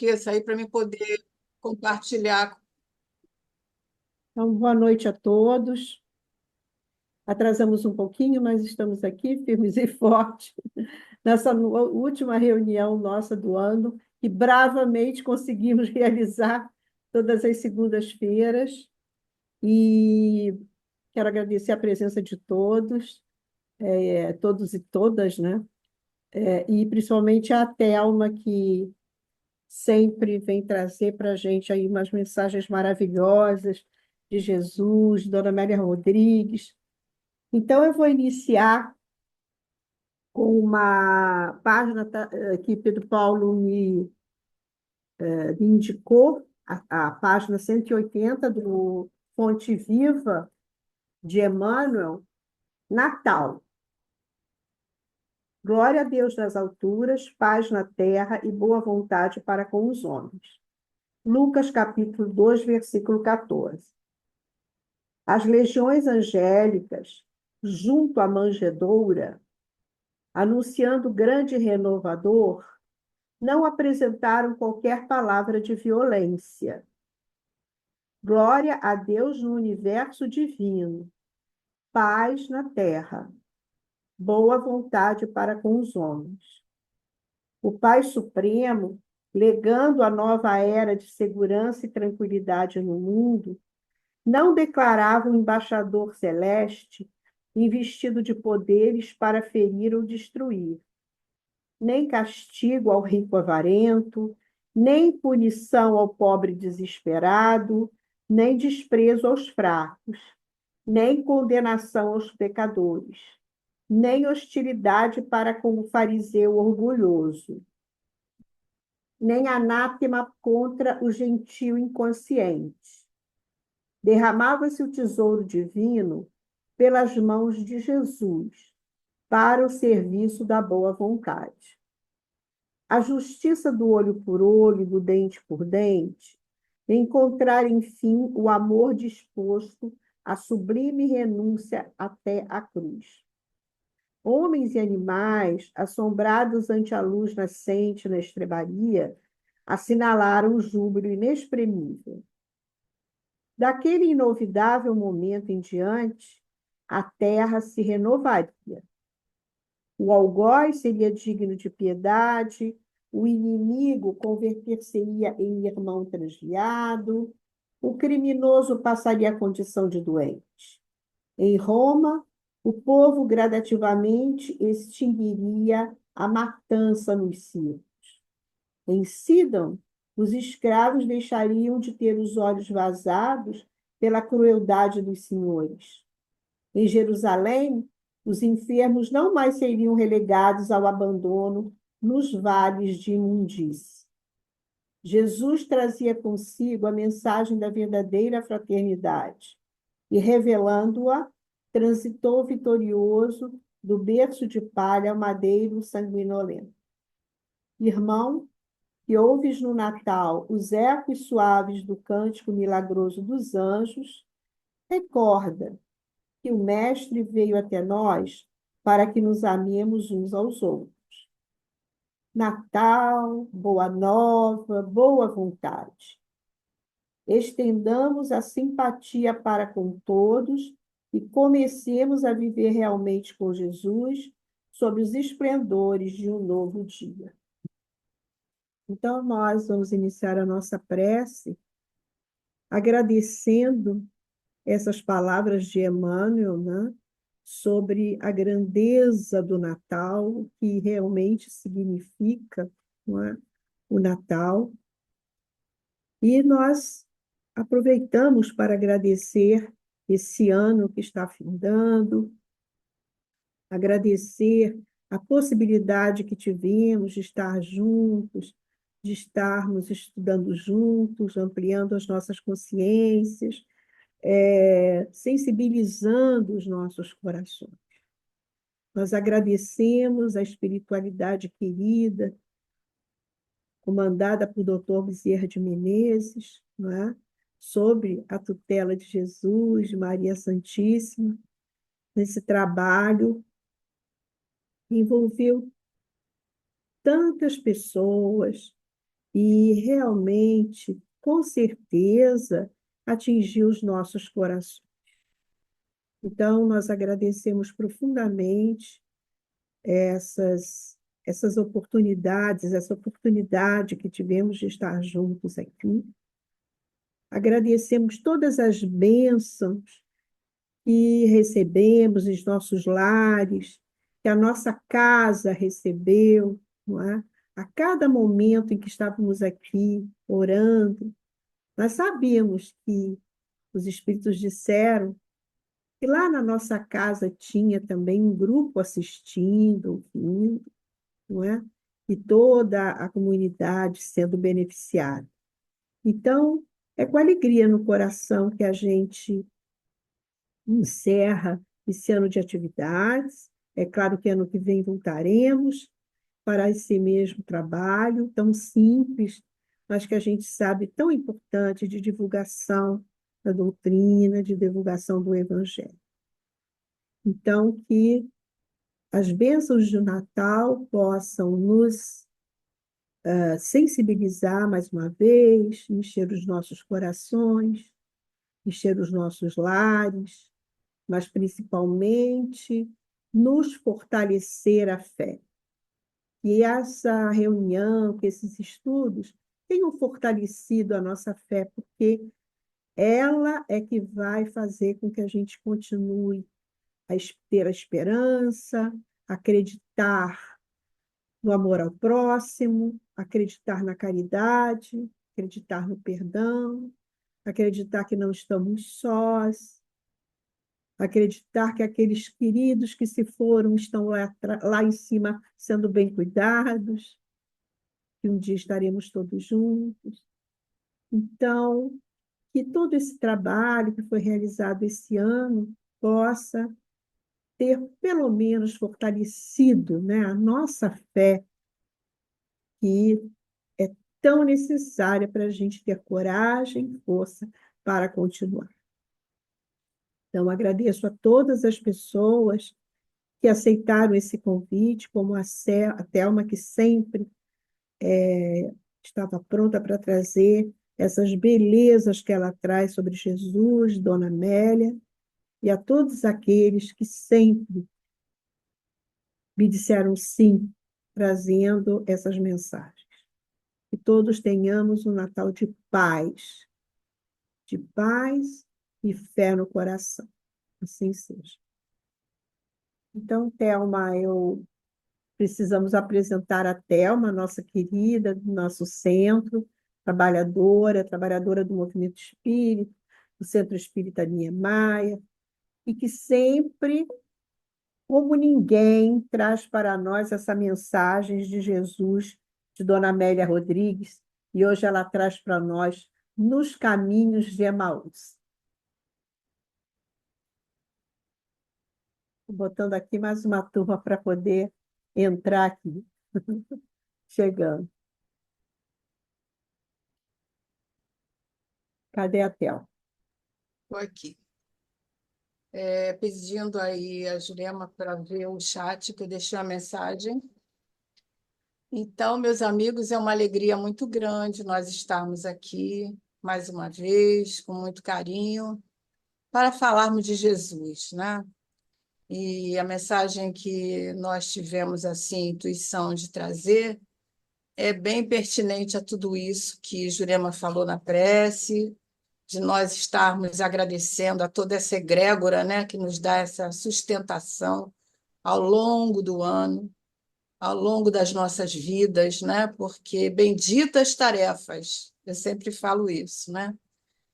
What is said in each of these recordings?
esqueça aí para mim poder compartilhar. Então, boa noite a todos. Atrasamos um pouquinho, mas estamos aqui firmes e fortes nessa última reunião nossa do ano, que bravamente conseguimos realizar todas as segundas-feiras. E quero agradecer a presença de todos, todos e todas, né? E principalmente a Thelma, que sempre vem trazer para a gente aí umas mensagens maravilhosas de Jesus, Dona Amélia Rodrigues. Então, eu vou iniciar com uma página que Pedro Paulo me indicou, a página 180 do Fonte Viva de Emmanuel, Natal. Glória a Deus nas alturas, paz na terra e boa vontade para com os homens. Lucas capítulo 2, versículo 14. As legiões angélicas, junto à manjedoura, anunciando o grande renovador, não apresentaram qualquer palavra de violência. Glória a Deus no universo divino, paz na terra, boa vontade para com os homens. O Pai Supremo, legando a nova era de segurança e tranquilidade no mundo, não declarava um embaixador celeste investido de poderes para ferir ou destruir, nem castigo ao rico avarento, nem punição ao pobre desesperado, nem desprezo aos fracos, nem condenação aos pecadores, nem hostilidade para com o fariseu orgulhoso, nem anátema contra o gentio inconsciente. Derramava-se o tesouro divino pelas mãos de Jesus para o serviço da boa vontade. A justiça do olho por olho, do dente por dente, encontrar, enfim, o amor disposto à sublime renúncia até a cruz. Homens e animais, assombrados ante a luz nascente na estrebaria, assinalaram o júbilo inexprimível. Daquele inovidável momento em diante, a terra se renovaria. O algoz seria digno de piedade, o inimigo converter-se-ia em irmão transviado, o criminoso passaria a condição de doente. Em Roma, o povo gradativamente extinguiria a matança nos circos. Em Sidon, os escravos deixariam de ter os olhos vazados pela crueldade dos senhores. Em Jerusalém, os enfermos não mais seriam relegados ao abandono nos vales de imundície. Jesus trazia consigo a mensagem da verdadeira fraternidade e, revelando-a, transitou vitorioso do berço de palha ao madeiro sanguinolento. Irmão, que ouves no Natal os ecos suaves do cântico milagroso dos anjos, recorda que o Mestre veio até nós para que nos amemos uns aos outros. Natal, boa nova, boa vontade. Estendamos a simpatia para com todos e comecemos a viver realmente com Jesus sob os esplendores de um novo dia. Então, nós vamos iniciar a nossa prece agradecendo essas palavras de Emmanuel, né, sobre a grandeza do Natal, que realmente significa, não é, o Natal. E nós aproveitamos para agradecer esse ano que está findando, agradecer a possibilidade que tivemos de estar juntos, de estarmos estudando juntos, ampliando as nossas consciências, sensibilizando os nossos corações. Nós agradecemos a espiritualidade querida, comandada por Dr. Bezerra de Menezes, não é? Sob a tutela de Jesus, de Maria Santíssima, nesse trabalho que envolveu tantas pessoas, e realmente, com certeza, atingiu os nossos corações. Então, nós agradecemos profundamente essas, essas oportunidades, essa oportunidade que tivemos de estar juntos aqui. Agradecemos todas as bênçãos que recebemos nos nossos lares, que a nossa casa recebeu, não é? A cada momento em que estávamos aqui orando, nós sabíamos que os Espíritos disseram que lá na nossa casa tinha também um grupo assistindo, ouvindo, não é? E toda a comunidade sendo beneficiada. Então, é com alegria no coração que a gente encerra esse ano de atividades. É claro que ano que vem voltaremos para esse mesmo trabalho tão simples, mas que a gente sabe tão importante de divulgação da doutrina, de divulgação do Evangelho. Então, que as bênçãos do Natal possam nos sensibilizar mais uma vez, encher os nossos corações, encher os nossos lares, mas principalmente nos fortalecer a fé. E essa reunião, que esses estudos tenham fortalecido a nossa fé, porque ela é que vai fazer com que a gente continue a ter a esperança, acreditar no amor ao próximo, acreditar na caridade, acreditar no perdão, acreditar que não estamos sós, acreditar que aqueles queridos que se foram estão lá em cima sendo bem cuidados, que um dia estaremos todos juntos. Então, que todo esse trabalho que foi realizado esse ano possa ter, pelo menos, fortalecido, né, a nossa fé, que é tão necessária para a gente ter coragem e força para continuar. Então, agradeço a todas as pessoas que aceitaram esse convite, como a Thelma, que sempre estava pronta para trazer essas belezas que ela traz sobre Jesus, Dona Amélia, e a todos aqueles que sempre me disseram sim, trazendo essas mensagens. Que todos tenhamos um Natal de paz e fé no coração. Assim seja. Então, Thelma, precisamos apresentar a Thelma, nossa querida, do nosso centro, trabalhadora do movimento espírita, do Centro Espírita Niemeyer, e que sempre, como ninguém, traz para nós essa mensagem de Jesus, de Dona Amélia Rodrigues, e hoje ela traz para nós Nos Caminhos de Emaús. Botando aqui mais uma turma para poder entrar aqui. Chegando. Cadê a Thelma? Estou aqui. Pedindo aí a Jurema para ver o chat, que eu deixei a mensagem. Então, meus amigos, é uma alegria muito grande nós estarmos aqui mais uma vez, com muito carinho, para falarmos de Jesus, né? E a mensagem que nós tivemos assim, intuição de trazer é bem pertinente a tudo isso que Jurema falou na prece, de nós estarmos agradecendo a toda essa egrégora, né, que nos dá essa sustentação ao longo do ano, ao longo das nossas vidas, né? Porque benditas tarefas, eu sempre falo isso, né?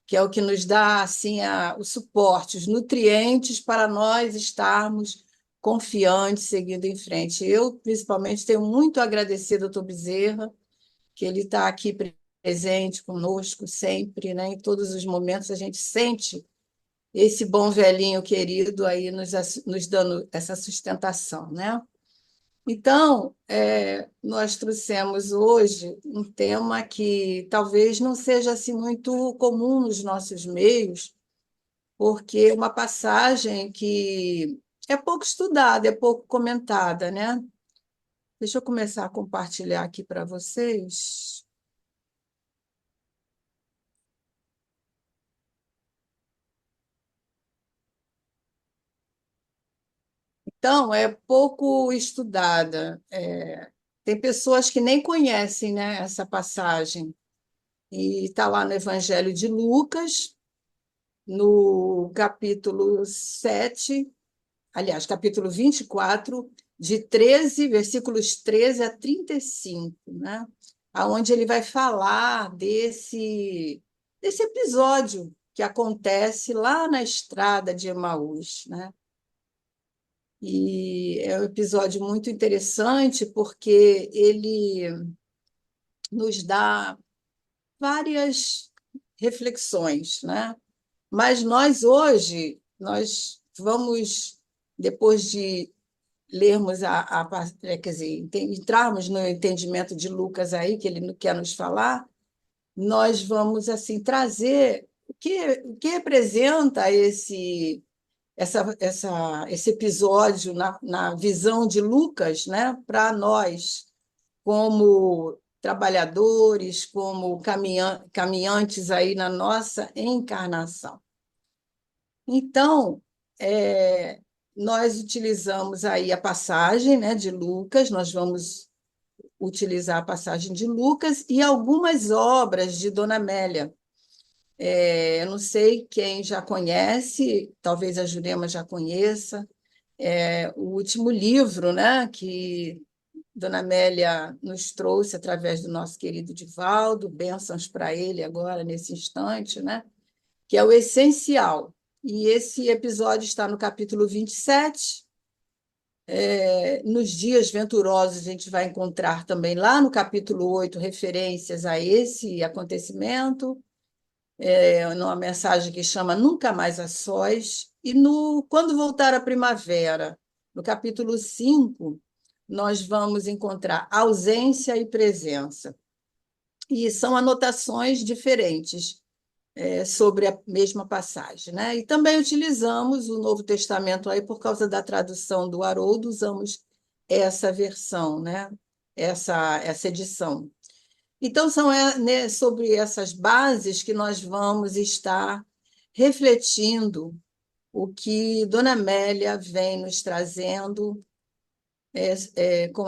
Que é o que nos dá assim o suporte, os nutrientes para nós estarmos confiantes, seguindo em frente. Eu, principalmente, tenho muito a agradecer ao doutor Bezerra, que ele está aqui presente conosco sempre, né? Em todos os momentos a gente sente esse bom velhinho querido aí nos dando essa sustentação, né? Então, nós trouxemos hoje um tema que talvez não seja assim muito comum nos nossos meios, porque é uma passagem que é pouco estudada, é pouco comentada, né? Deixa eu começar a compartilhar aqui para vocês. Então, é pouco estudada. Tem pessoas que nem conhecem, né, essa passagem. E está lá no Evangelho de Lucas, no capítulo 7, aliás, capítulo 24, de 13, versículos 13 a 35, né? Onde ele vai falar desse episódio que acontece lá na estrada de Emaús, né? E é um episódio muito interessante porque ele nos dá várias reflexões, né? Mas nós hoje, nós vamos, depois de lermos quer dizer, entrarmos no entendimento de Lucas aí, que ele quer nos falar, nós vamos assim trazer o que representa esse episódio na visão de Lucas, né, para nós, como trabalhadores, como caminhantes aí na nossa encarnação. Então, é, nós utilizamos aí a passagem, né, de Lucas, nós vamos utilizar a passagem de Lucas e algumas obras de Dona Amélia. Eu não sei quem já conhece, talvez a Jurema já conheça, o último livro, né, que Dona Amélia nos trouxe através do nosso querido Divaldo, bênçãos para ele agora, nesse instante, né, que é o Essencial. E esse episódio está no capítulo 27. Nos dias venturosos, a gente vai encontrar também lá no capítulo 8 referências a esse acontecimento, numa mensagem que chama Nunca Mais a Sós. E no Quando Voltar a Primavera, no capítulo 5, nós vamos encontrar ausência e presença. E são anotações diferentes sobre a mesma passagem, né? E também utilizamos o Novo Testamento aí por causa da tradução do Haroldo, usamos essa versão, né? Essa edição. Então, são né, sobre essas bases que nós vamos estar refletindo o que Dona Amélia vem nos trazendo com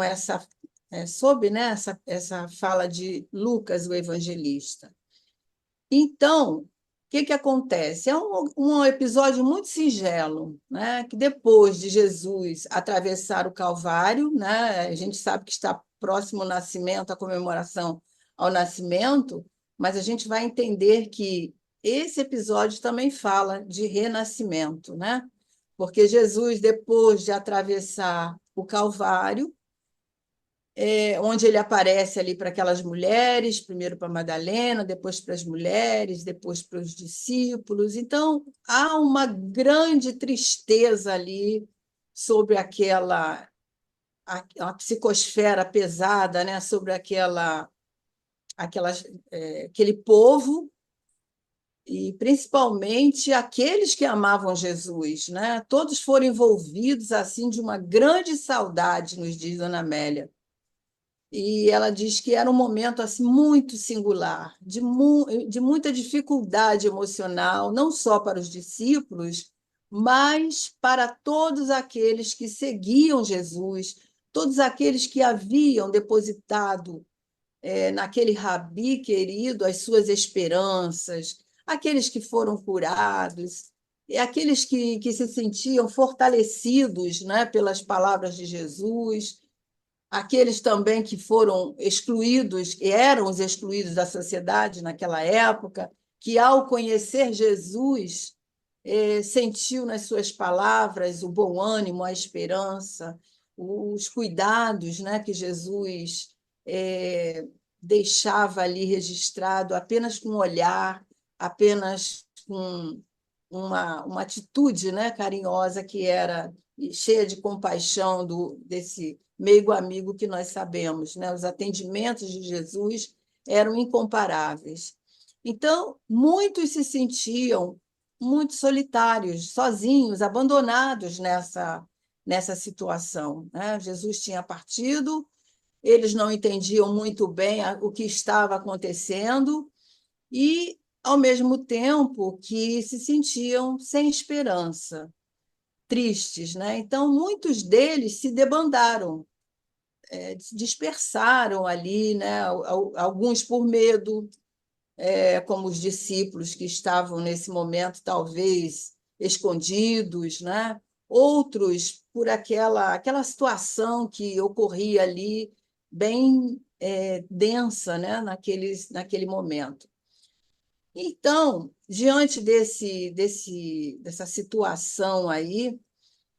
sob, né, essa fala de Lucas, o evangelista. Então, o que acontece? É um episódio muito singelo, né? Que depois de Jesus atravessar o Calvário, né? A gente sabe que está próximo ao nascimento, a comemoração ao nascimento, mas a gente vai entender que esse episódio também fala de renascimento, né? Porque Jesus, depois de atravessar o Calvário, onde ele aparece ali para aquelas mulheres, primeiro para Madalena, depois para as mulheres, depois para os discípulos. Então, há uma grande tristeza ali sobre a psicosfera pesada, né? Sobre aquele povo, e principalmente aqueles que amavam Jesus, né? Todos foram envolvidos assim de uma grande saudade, nos diz Dona Amélia. E ela diz que era um momento assim muito singular, de muita dificuldade emocional, não só para os discípulos, mas para todos aqueles que seguiam Jesus, todos aqueles que haviam depositado naquele rabi querido as suas esperanças, aqueles que foram curados, e aqueles que se sentiam fortalecidos, né, pelas palavras de Jesus, aqueles também que foram excluídos, eram os excluídos da sociedade naquela época, que ao conhecer Jesus, sentiu nas suas palavras o bom ânimo, a esperança, os cuidados, né, que Jesus deixava ali registrado apenas com um olhar, apenas com uma atitude, né, carinhosa que era cheia de compaixão desse meigo amigo que nós sabemos, né? Os atendimentos de Jesus eram incomparáveis. Então, muitos se sentiam muito solitários, sozinhos, abandonados nessa situação, né? Jesus tinha partido, eles não entendiam muito bem o que estava acontecendo e, ao mesmo tempo, que se sentiam sem esperança. tristes, né? Então, muitos deles se debandaram, se dispersaram ali, né? Alguns por medo, como os discípulos que estavam nesse momento, talvez escondidos, né? Outros por aquela situação que ocorria ali, bem densa, né? Naquele momento. Então, diante dessa situação aí,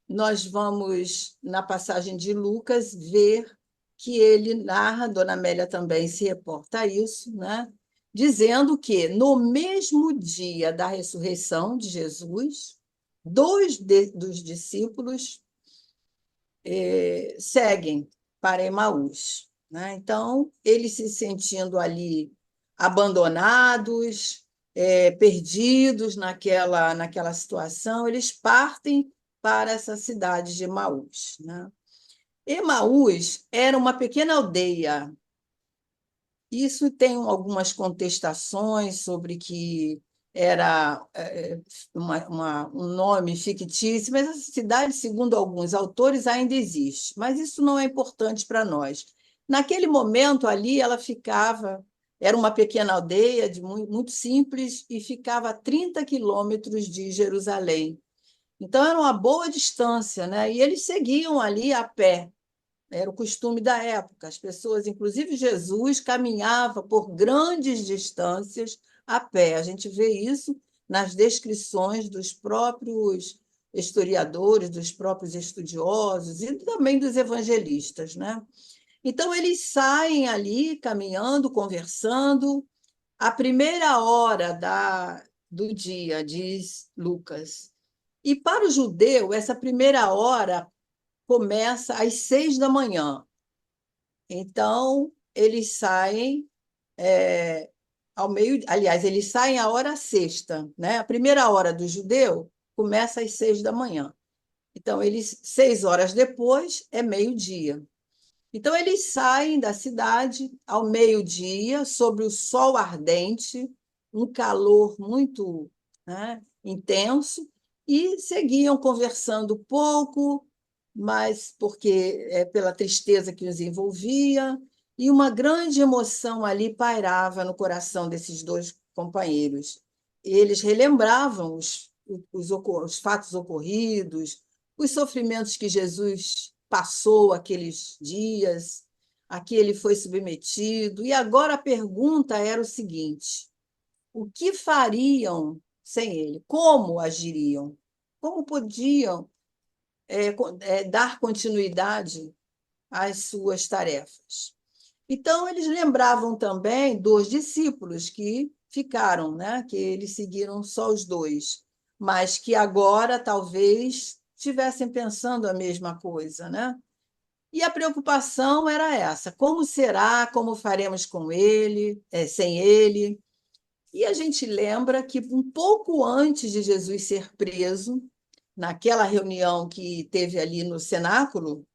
nós vamos, na passagem de Lucas, ver que ele narra, Dona Amélia também se reporta a isso, né? Dizendo que no mesmo dia da ressurreição de Jesus, dos discípulos seguem para Emaús, né? Então, eles se sentindo ali abandonados, perdidos naquela situação, eles partem para essa cidade de Emaús, né? Emaús era uma pequena aldeia. Isso tem algumas contestações sobre que era um nome fictício, mas essa cidade, segundo alguns autores, ainda existe. Mas isso não é importante para nós. Naquele momento ali, ela ficava, era uma pequena aldeia muito simples e ficava a 30 quilômetros de Jerusalém. Então, era uma boa distância, né? E eles seguiam ali a pé. Era o costume da época. As pessoas, inclusive Jesus, caminhava por grandes distâncias a pé. A gente vê isso nas descrições dos próprios historiadores, dos próprios estudiosos e também dos evangelistas, né? Então, eles saem ali caminhando, conversando. A primeira hora do dia, diz Lucas. E para o judeu, essa primeira hora começa às 6 da manhã. Então, eles saem ao meio, aliás, eles saem à hora sexta, né? A primeira hora do judeu começa às 6 da manhã. Então, 6 horas depois é meio-dia. Então, eles saem da cidade ao meio-dia, sob o sol ardente, um calor muito, né, intenso, e seguiam conversando pouco, mas porque pela tristeza que os envolvia, e uma grande emoção ali pairava no coração desses dois companheiros. Eles relembravam os fatos ocorridos, os sofrimentos que Jesus passou aqueles dias, a que ele foi submetido. E agora a pergunta era o seguinte: o que fariam sem ele? Como agiriam? Como podiam dar continuidade às suas tarefas? Então, eles lembravam também dos discípulos que ficaram, né? Que eles seguiram só os dois, mas que agora talvez estivessem pensando a mesma coisa, né? E a preocupação era essa: como será, como faremos com ele, sem ele? E a gente lembra que um pouco antes de Jesus ser preso, naquela reunião que teve ali no cenáculo,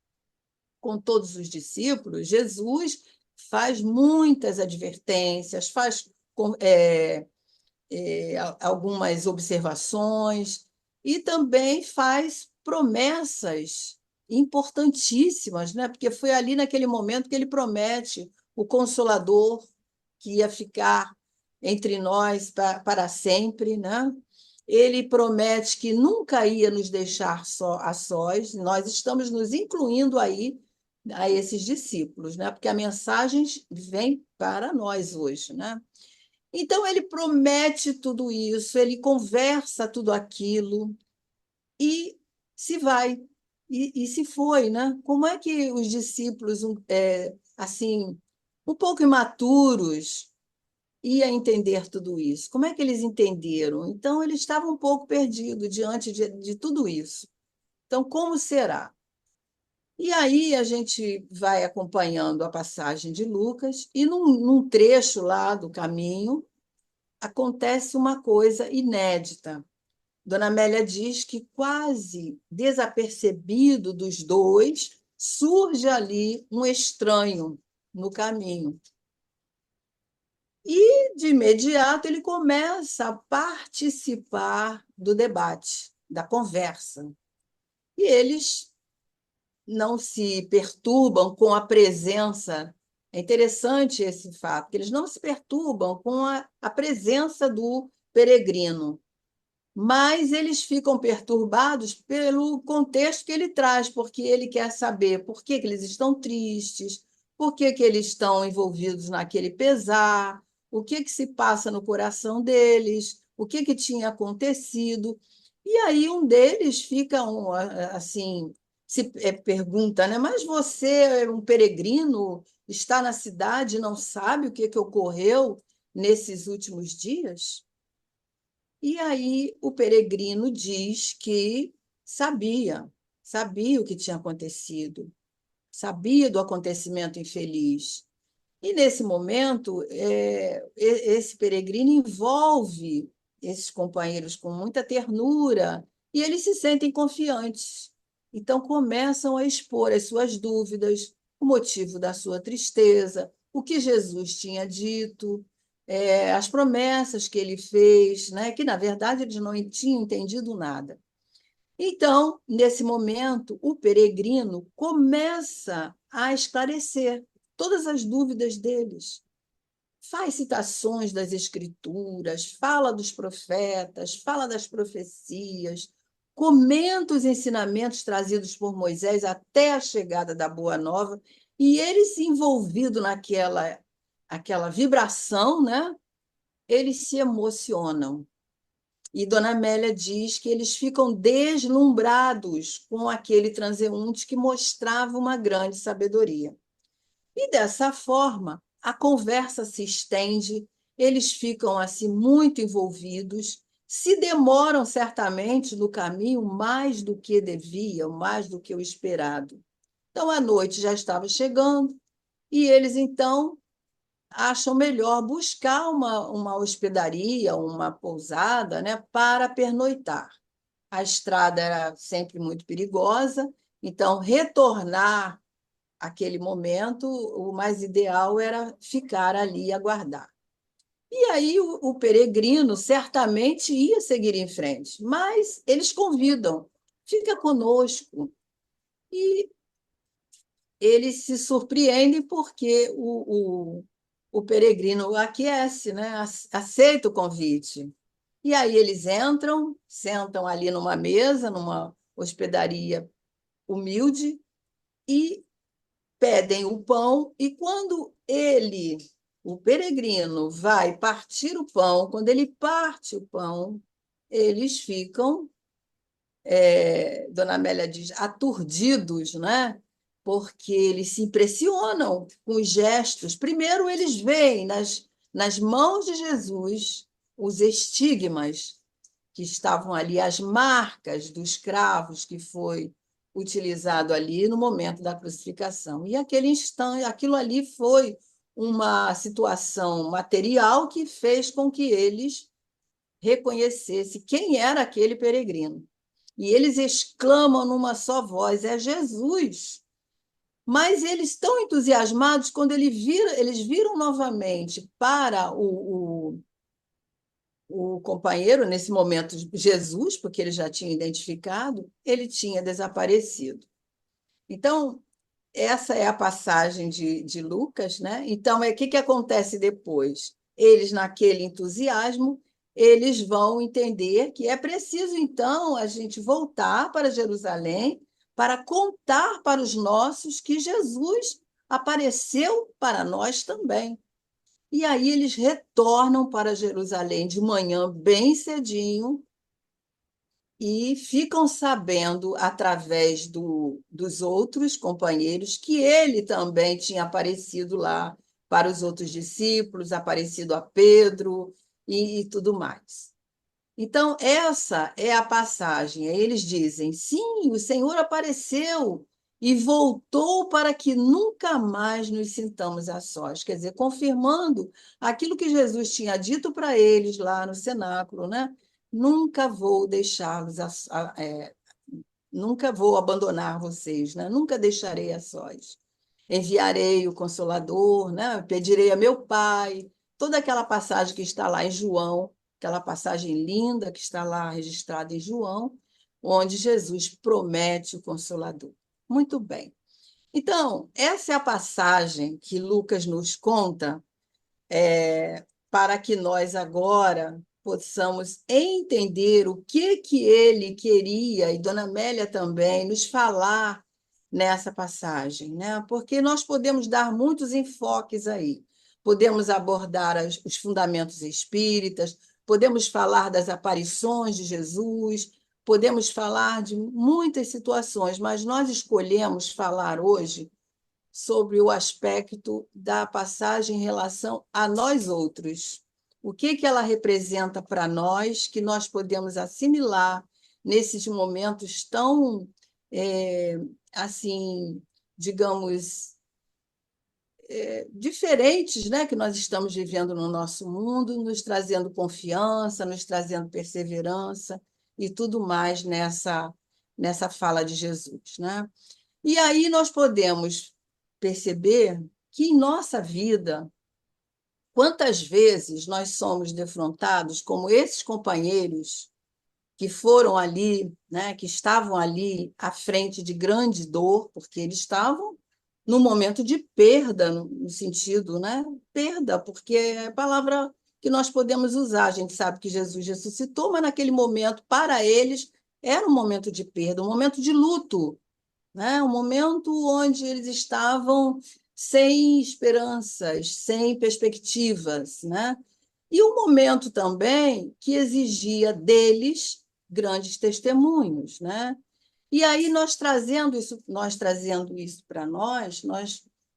com todos os discípulos, Jesus faz muitas advertências, faz algumas observações e também faz promessas importantíssimas, né? Porque foi ali naquele momento que ele promete o Consolador que ia ficar entre nós para sempre, né? Ele promete que nunca ia nos deixar a sós. Nós estamos nos incluindo aí a esses discípulos, né? Porque a mensagem vem para nós hoje, né? Então, ele promete tudo isso, ele conversa tudo aquilo e se vai, e se foi, né? Como é que os discípulos, assim, um pouco imaturos, iam entender tudo isso? Como é que eles entenderam? Então, eles estavam um pouco perdidos diante de tudo isso. Então, como será? E aí a gente vai acompanhando a passagem de Lucas, e num trecho lá do caminho, acontece uma coisa inédita. Dona Amélia diz que, quase desapercebido dos dois, surge ali um estranho no caminho. E, de imediato, ele começa a participar do debate, da conversa. E eles não se perturbam com a presença. É interessante esse fato, que eles não se perturbam com a presença do peregrino, mas eles ficam perturbados pelo contexto que ele traz, porque ele quer saber por que que eles estão tristes, por que que eles estão envolvidos naquele pesar, o que que se passa no coração deles, o que que tinha acontecido. E aí um deles fica assim, pergunta, né? Mas você é um peregrino, está na cidade, não sabe o que que ocorreu nesses últimos dias? E aí o peregrino diz que sabia, sabia o que tinha acontecido, sabia do acontecimento infeliz. E nesse momento, esse peregrino envolve esses companheiros com muita ternura e eles se sentem confiantes. Então começam a expor as suas dúvidas, o motivo da sua tristeza, o que Jesus tinha dito, as promessas que ele fez, né? Que na verdade eles não tinham entendido nada. Então, nesse momento, o peregrino começa a esclarecer todas as dúvidas deles. Faz citações das escrituras, fala dos profetas, fala das profecias, comenta os ensinamentos trazidos por Moisés até a chegada da Boa Nova, e eles se envolvido naquela aquela vibração, né? Eles se emocionam. E Dona Amélia diz que eles ficam deslumbrados com aquele transeunte que mostrava uma grande sabedoria. E dessa forma, a conversa se estende, eles ficam assim muito envolvidos, se demoram certamente no caminho mais do que deviam, mais do que o esperado. Então a noite já estava chegando e eles então acham melhor buscar uma hospedaria, uma pousada, né, para pernoitar. A estrada era sempre muito perigosa, então retornar aquele momento, o mais ideal era ficar ali e aguardar. E aí o peregrino certamente ia seguir em frente, mas eles convidam, fica conosco. E eles se surpreendem porque o peregrino aquece, né? Aceita o convite. E aí eles entram, sentam ali numa mesa, numa hospedaria humilde, e pedem o pão, e quando o peregrino, vai partir o pão, quando ele parte o pão, eles ficam, Dona Amélia diz, aturdidos, né? Porque eles se impressionam com os gestos. Primeiro, eles veem nas mãos de Jesus os estigmas que estavam ali, as marcas dos cravos que foi utilizado ali no momento da crucificação. E aquele instante, aquilo ali foi uma situação material que fez com que eles reconhecessem quem era aquele peregrino. E eles exclamam numa só voz: é Jesus. Mas eles estão entusiasmados quando eles viram novamente para o companheiro, nesse momento, Jesus, porque ele já tinha identificado, ele tinha desaparecido. Então, essa é a passagem de Lucas, né? Então, o que acontece depois? Eles, naquele entusiasmo, eles vão entender que é preciso, então, a gente voltar para Jerusalém para contar para os nossos que Jesus apareceu para nós também. E aí eles retornam para Jerusalém de manhã, bem cedinho, e ficam sabendo, através dos outros companheiros, que ele também tinha aparecido lá para os outros discípulos, aparecido a Pedro e tudo mais. Então, essa é a passagem. Aí eles dizem: sim, o Senhor apareceu e voltou para que nunca mais nos sintamos a sós. Quer dizer, confirmando aquilo que Jesus tinha dito para eles lá no cenáculo, né? Nunca vou deixá-los, nunca vou abandonar vocês, né? Nunca deixarei a sós. Enviarei o Consolador, né? Pedirei a meu Pai. Toda aquela passagem que está lá em João, aquela passagem linda que está lá registrada em João, onde Jesus promete o Consolador. Muito bem. Então, essa é a passagem que Lucas nos conta, para que nós agora possamos entender o que ele queria, e Dona Amélia também, nos falar nessa passagem, né? Porque nós podemos dar muitos enfoques aí. Podemos abordar os fundamentos espíritas, podemos falar das aparições de Jesus, podemos falar de muitas situações, mas nós escolhemos falar hoje sobre o aspecto da passagem em relação a nós outros. O que ela representa para nós, que nós podemos assimilar nesses momentos tão, assim, digamos, diferentes, né, que nós estamos vivendo no nosso mundo, nos trazendo confiança, nos trazendo perseverança e tudo mais nessa fala de Jesus, né? E aí nós podemos perceber que em nossa vida, quantas vezes nós somos defrontados como esses companheiros que foram ali, né, que estavam ali à frente de grande dor, porque eles estavam num momento de perda, no sentido, né, perda, porque é a palavra que nós podemos usar. A gente sabe que Jesus ressuscitou, mas naquele momento, para eles, era um momento de perda, um momento de luto, né? Um momento onde eles estavam sem esperanças, sem perspectivas, né? E um momento também que exigia deles grandes testemunhos, né? E aí nós trazendo isso para nós,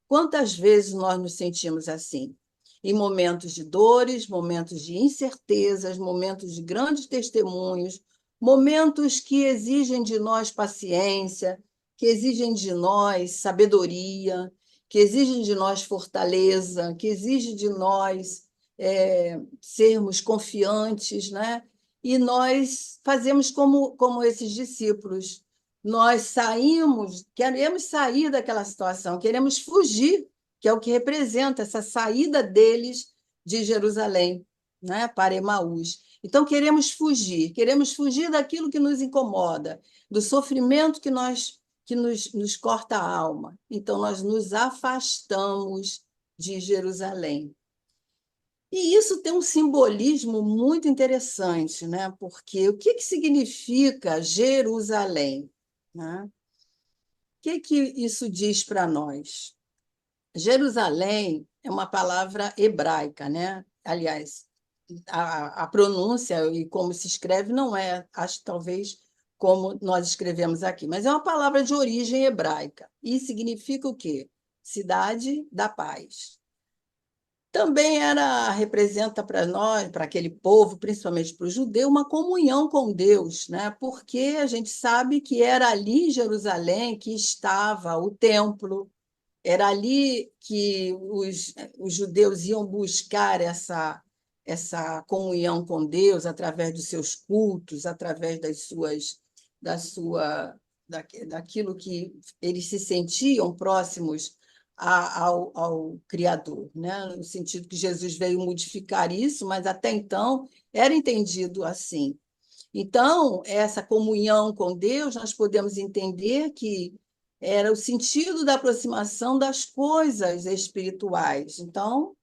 quantas vezes nós nos sentimos assim? Em momentos de dores, momentos de incertezas, momentos de grandes testemunhos, momentos que exigem de nós paciência, que exigem de nós sabedoria, que exigem de nós fortaleza, que exigem de nós sermos confiantes, né? E nós fazemos como esses discípulos. Nós saímos, queremos sair daquela situação, queremos fugir, que é o que representa essa saída deles de Jerusalém, né, para Emaús. Então, queremos fugir daquilo que nos incomoda, do sofrimento que nos corta a alma. Então, nós nos afastamos de Jerusalém. E isso tem um simbolismo muito interessante, né? Porque o que significa Jerusalém? Né? O que isso diz para nós? Jerusalém é uma palavra hebraica, né? Aliás, a pronúncia e como se escreve não é, acho talvez como nós escrevemos aqui, mas é uma palavra de origem hebraica e significa o quê? Cidade da paz. Também representa para nós, para aquele povo, principalmente para o judeu, uma comunhão com Deus, né? Porque a gente sabe que era ali em Jerusalém que estava o templo, era ali que os judeus iam buscar essa comunhão com Deus através dos seus cultos, através da sua, daquilo que eles se sentiam próximos ao Criador, né? No sentido que Jesus veio modificar isso, mas até então era entendido assim. Então, essa comunhão com Deus, nós podemos entender que era o sentido da aproximação das coisas espirituais. Então,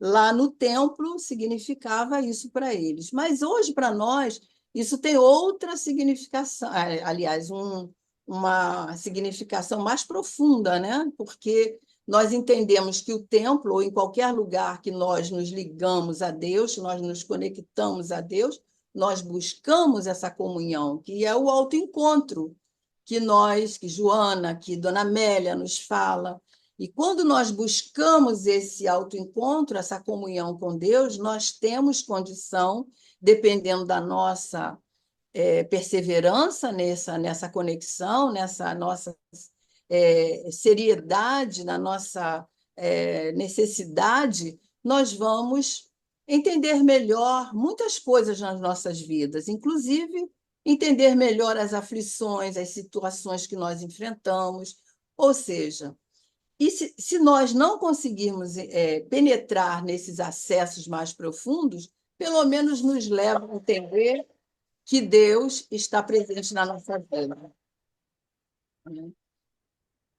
lá no templo significava isso para eles. Mas hoje, para nós, isso tem outra significação, aliás, uma significação mais profunda, né? Porque nós entendemos que o templo, ou em qualquer lugar que nós nos ligamos a Deus, nós nos conectamos a Deus, nós buscamos essa comunhão, que é o autoencontro que Joana, que Dona Amélia nos fala. E quando nós buscamos esse autoencontro, essa comunhão com Deus, nós temos condição, dependendo da nossa perseverança nessa conexão, nessa nossa seriedade, na nossa necessidade, nós vamos entender melhor muitas coisas nas nossas vidas, inclusive entender melhor as aflições, as situações que nós enfrentamos. Ou seja, e se nós não conseguirmos penetrar nesses acessos mais profundos, pelo menos nos leva a entender que Deus está presente na nossa vida.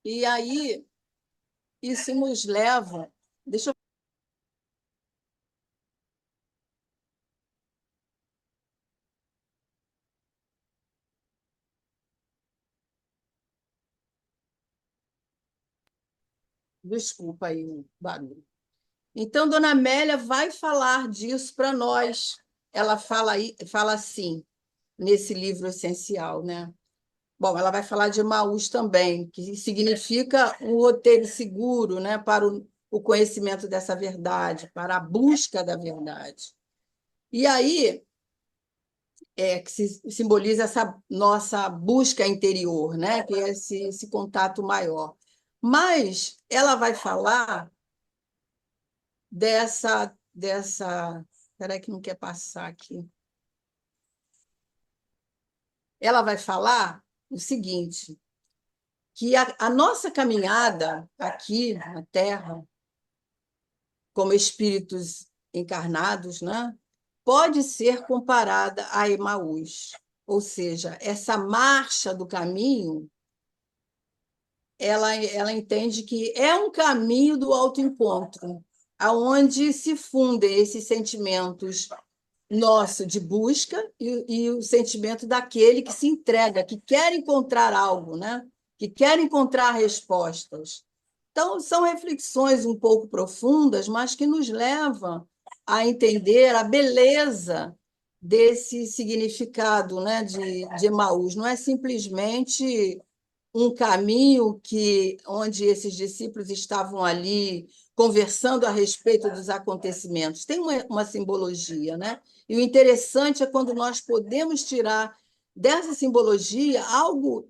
E aí, isso nos leva. Deixa eu. Desculpa aí o barulho. Então, Dona Amélia vai falar disso para nós. Ela fala assim, nesse livro essencial, né? Bom, ela vai falar de Emaús também, que significa um roteiro seguro, né, para o conhecimento dessa verdade, para a busca da verdade. E aí que simboliza essa nossa busca interior, né, que é esse contato maior. Mas ela vai falar dessa. Espera que não quer passar aqui. Ela vai falar o seguinte, que a nossa caminhada aqui na Terra, como espíritos encarnados, né, pode ser comparada a Emaús. Ou seja, essa marcha do caminho, ela entende que é um caminho do autoencontro, aonde se fundem esses sentimentos nosso de busca e o sentimento daquele que se entrega, que quer encontrar algo, né? Que quer encontrar respostas. Então, são reflexões um pouco profundas, mas que nos levam a entender a beleza desse significado, né, de Emaús. Não é simplesmente um caminho onde esses discípulos estavam ali conversando a respeito dos acontecimentos. Tem uma simbologia, né? E o interessante é quando nós podemos tirar dessa simbologia algo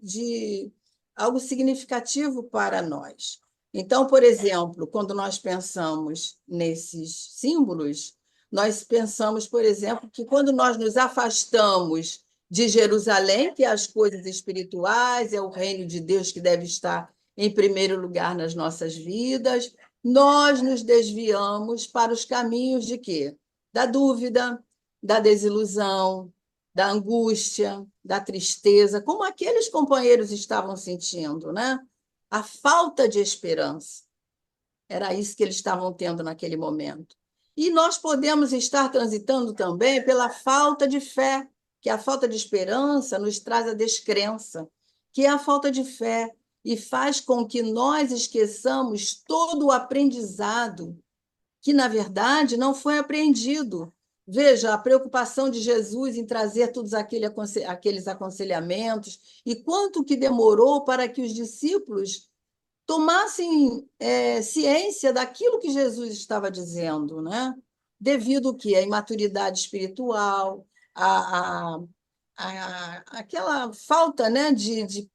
significativo para nós. Então, por exemplo, quando nós pensamos nesses símbolos, nós pensamos, por exemplo, que quando nós nos afastamos de Jerusalém, que é as coisas espirituais, é o reino de Deus que deve estar em primeiro lugar nas nossas vidas, nós nos desviamos para os caminhos de quê? Da dúvida, da desilusão, da angústia, da tristeza, como aqueles companheiros estavam sentindo, né? A falta de esperança. Era isso que eles estavam tendo naquele momento. E nós podemos estar transitando também pela falta de fé, que a falta de esperança nos traz a descrença, que é a falta de fé, e faz com que nós esqueçamos todo o aprendizado que, na verdade, não foi aprendido. Veja, a preocupação de Jesus em trazer todos aqueles aconselhamentos, e quanto que demorou para que os discípulos tomassem ciência daquilo que Jesus estava dizendo, né? Devido ao quê? À imaturidade espiritual, aquela falta, né, de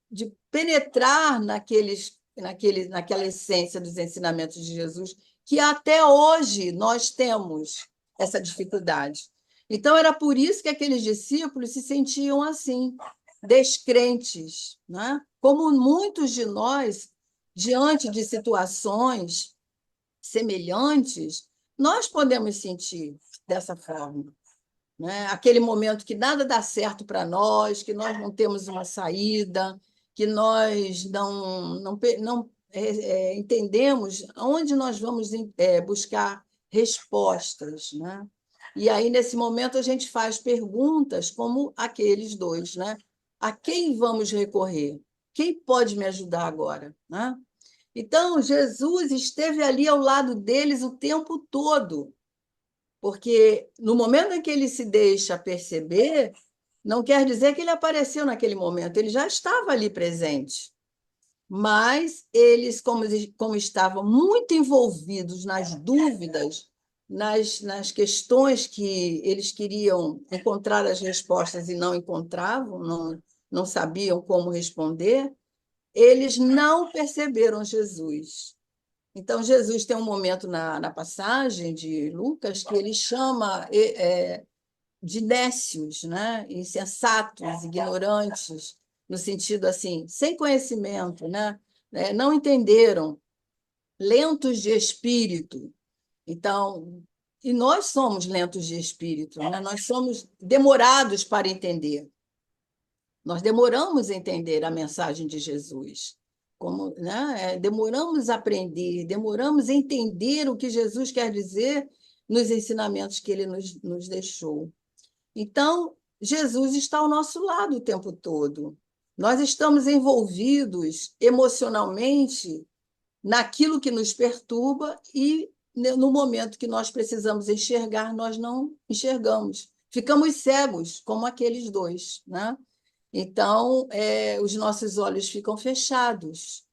penetrar naquela essência dos ensinamentos de Jesus, que até hoje nós temos essa dificuldade. Então, era por isso que aqueles discípulos se sentiam assim, descrentes, né? Como muitos de nós, diante de situações semelhantes, nós podemos sentir dessa forma, né? Aquele momento que nada dá certo para nós, que nós não temos uma saída, que nós não entendemos onde nós vamos buscar respostas, né? E aí, nesse momento, a gente faz perguntas como aqueles dois, né? A quem vamos recorrer? Quem pode me ajudar agora, né? Então, Jesus esteve ali ao lado deles o tempo todo, porque no momento em que ele se deixa perceber, não quer dizer que ele apareceu naquele momento, ele já estava ali presente. Mas eles, como estavam muito envolvidos nas dúvidas, nas questões que eles queriam encontrar as respostas e não encontravam, não sabiam como responder, eles não perceberam Jesus. Então, Jesus tem um momento na passagem de Lucas que ele chama de nécios, né? Insensatos, ignorantes, no sentido assim, sem conhecimento, né? Não entenderam, lentos de espírito. Então, E nós somos lentos de espírito, né? Nós somos demorados para entender. Nós demoramos a entender a mensagem de Jesus. Como, né? Demoramos a aprender, demoramos a entender o que Jesus quer dizer nos ensinamentos que ele nos deixou. Então, Jesus está ao nosso lado o tempo todo. Nós estamos envolvidos emocionalmente naquilo que nos perturba e no momento que nós precisamos enxergar, nós não enxergamos. Ficamos cegos, como aqueles dois, né? Então, os nossos olhos ficam fechados.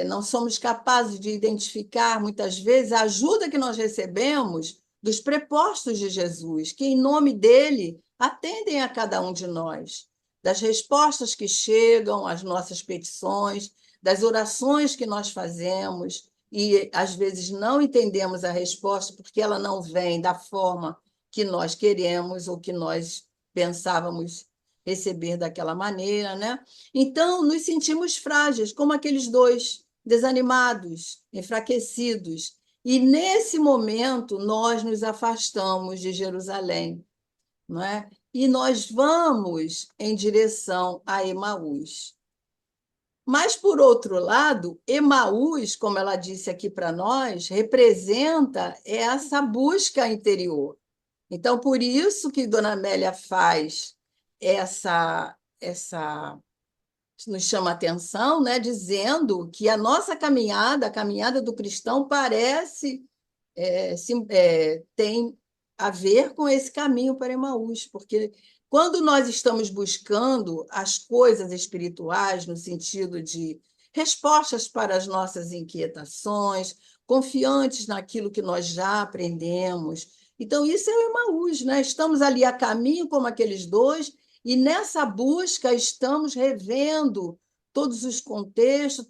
Não somos capazes de identificar, muitas vezes, a ajuda que nós recebemos dos prepostos de Jesus, que, em nome dele, atendem a cada um de nós, das respostas que chegam às nossas petições, das orações que nós fazemos, e às vezes não entendemos a resposta porque ela não vem da forma que nós queremos ou que nós pensávamos receber daquela maneira, né? Então, nos sentimos frágeis, como aqueles dois, desanimados, enfraquecidos. E, nesse momento, nós nos afastamos de Jerusalém, não é? E nós vamos em direção a Emaús. Mas, por outro lado, Emaús, como ela disse aqui para nós, representa essa busca interior. Então, por isso que Dona Amélia faz essa nos chama a atenção, né, dizendo que a nossa caminhada, a caminhada do cristão, parece tem a ver com esse caminho para Emaús, porque quando nós estamos buscando as coisas espirituais no sentido de respostas para as nossas inquietações, confiantes naquilo que nós já aprendemos, então isso é o Emaús, né? Estamos ali a caminho como aqueles dois, e nessa busca estamos revendo todos os contextos,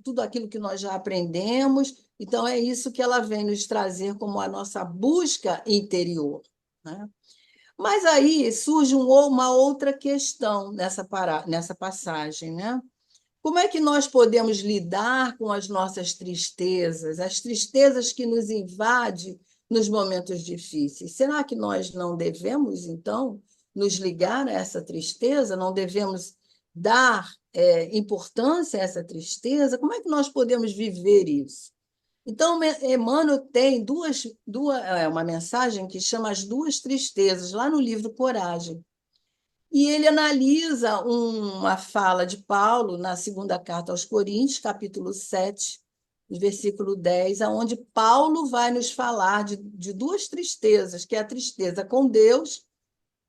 tudo aquilo que nós já aprendemos. Então, é isso que ela vem nos trazer como a nossa busca interior, né? Mas aí surge uma outra questão nessa passagem, né? Como é que nós podemos lidar com as nossas tristezas, as tristezas que nos invadem nos momentos difíceis? Será que nós não devemos, então, nos ligar a essa tristeza? Não devemos dar importância a essa tristeza? Como é que nós podemos viver isso? Então, Emmanuel tem uma mensagem que chama As Duas Tristezas, lá no livro Coragem. E ele analisa uma fala de Paulo na segunda carta aos Coríntios, capítulo 7, versículo 10, onde Paulo vai nos falar de duas tristezas, que é a tristeza com Deus,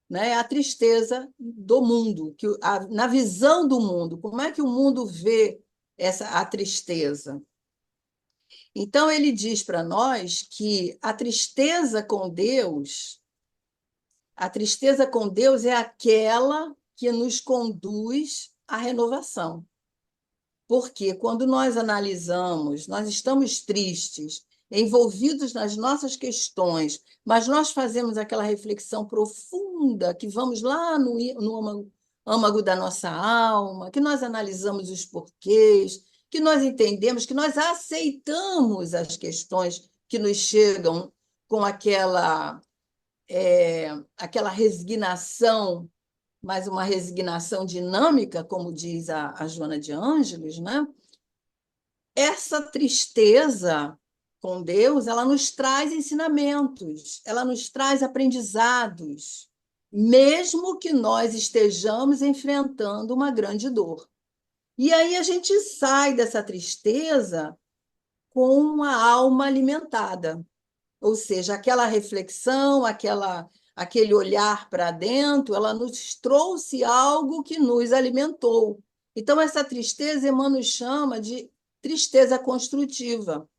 né, a tristeza do mundo, na visão do mundo. Como é que o mundo vê a tristeza? Então, ele diz para nós que a tristeza com Deus é aquela que nos conduz à renovação. Porque quando nós analisamos, nós estamos tristes, envolvidos nas nossas questões, mas nós fazemos aquela reflexão profunda, que vamos lá no âmago da nossa alma, que nós analisamos os porquês, que nós entendemos, que nós aceitamos as questões que nos chegam com aquela resignação, mas uma resignação dinâmica, como diz a Joana de Ângeles, né? Essa tristeza com Deus, ela nos traz ensinamentos, ela nos traz aprendizados, mesmo que nós estejamos enfrentando uma grande dor. E aí a gente sai dessa tristeza com uma alma alimentada, ou seja, aquela reflexão, aquele olhar para dentro, ela nos trouxe algo que nos alimentou. Então, essa tristeza, Emmanuel chama de tristeza construtiva,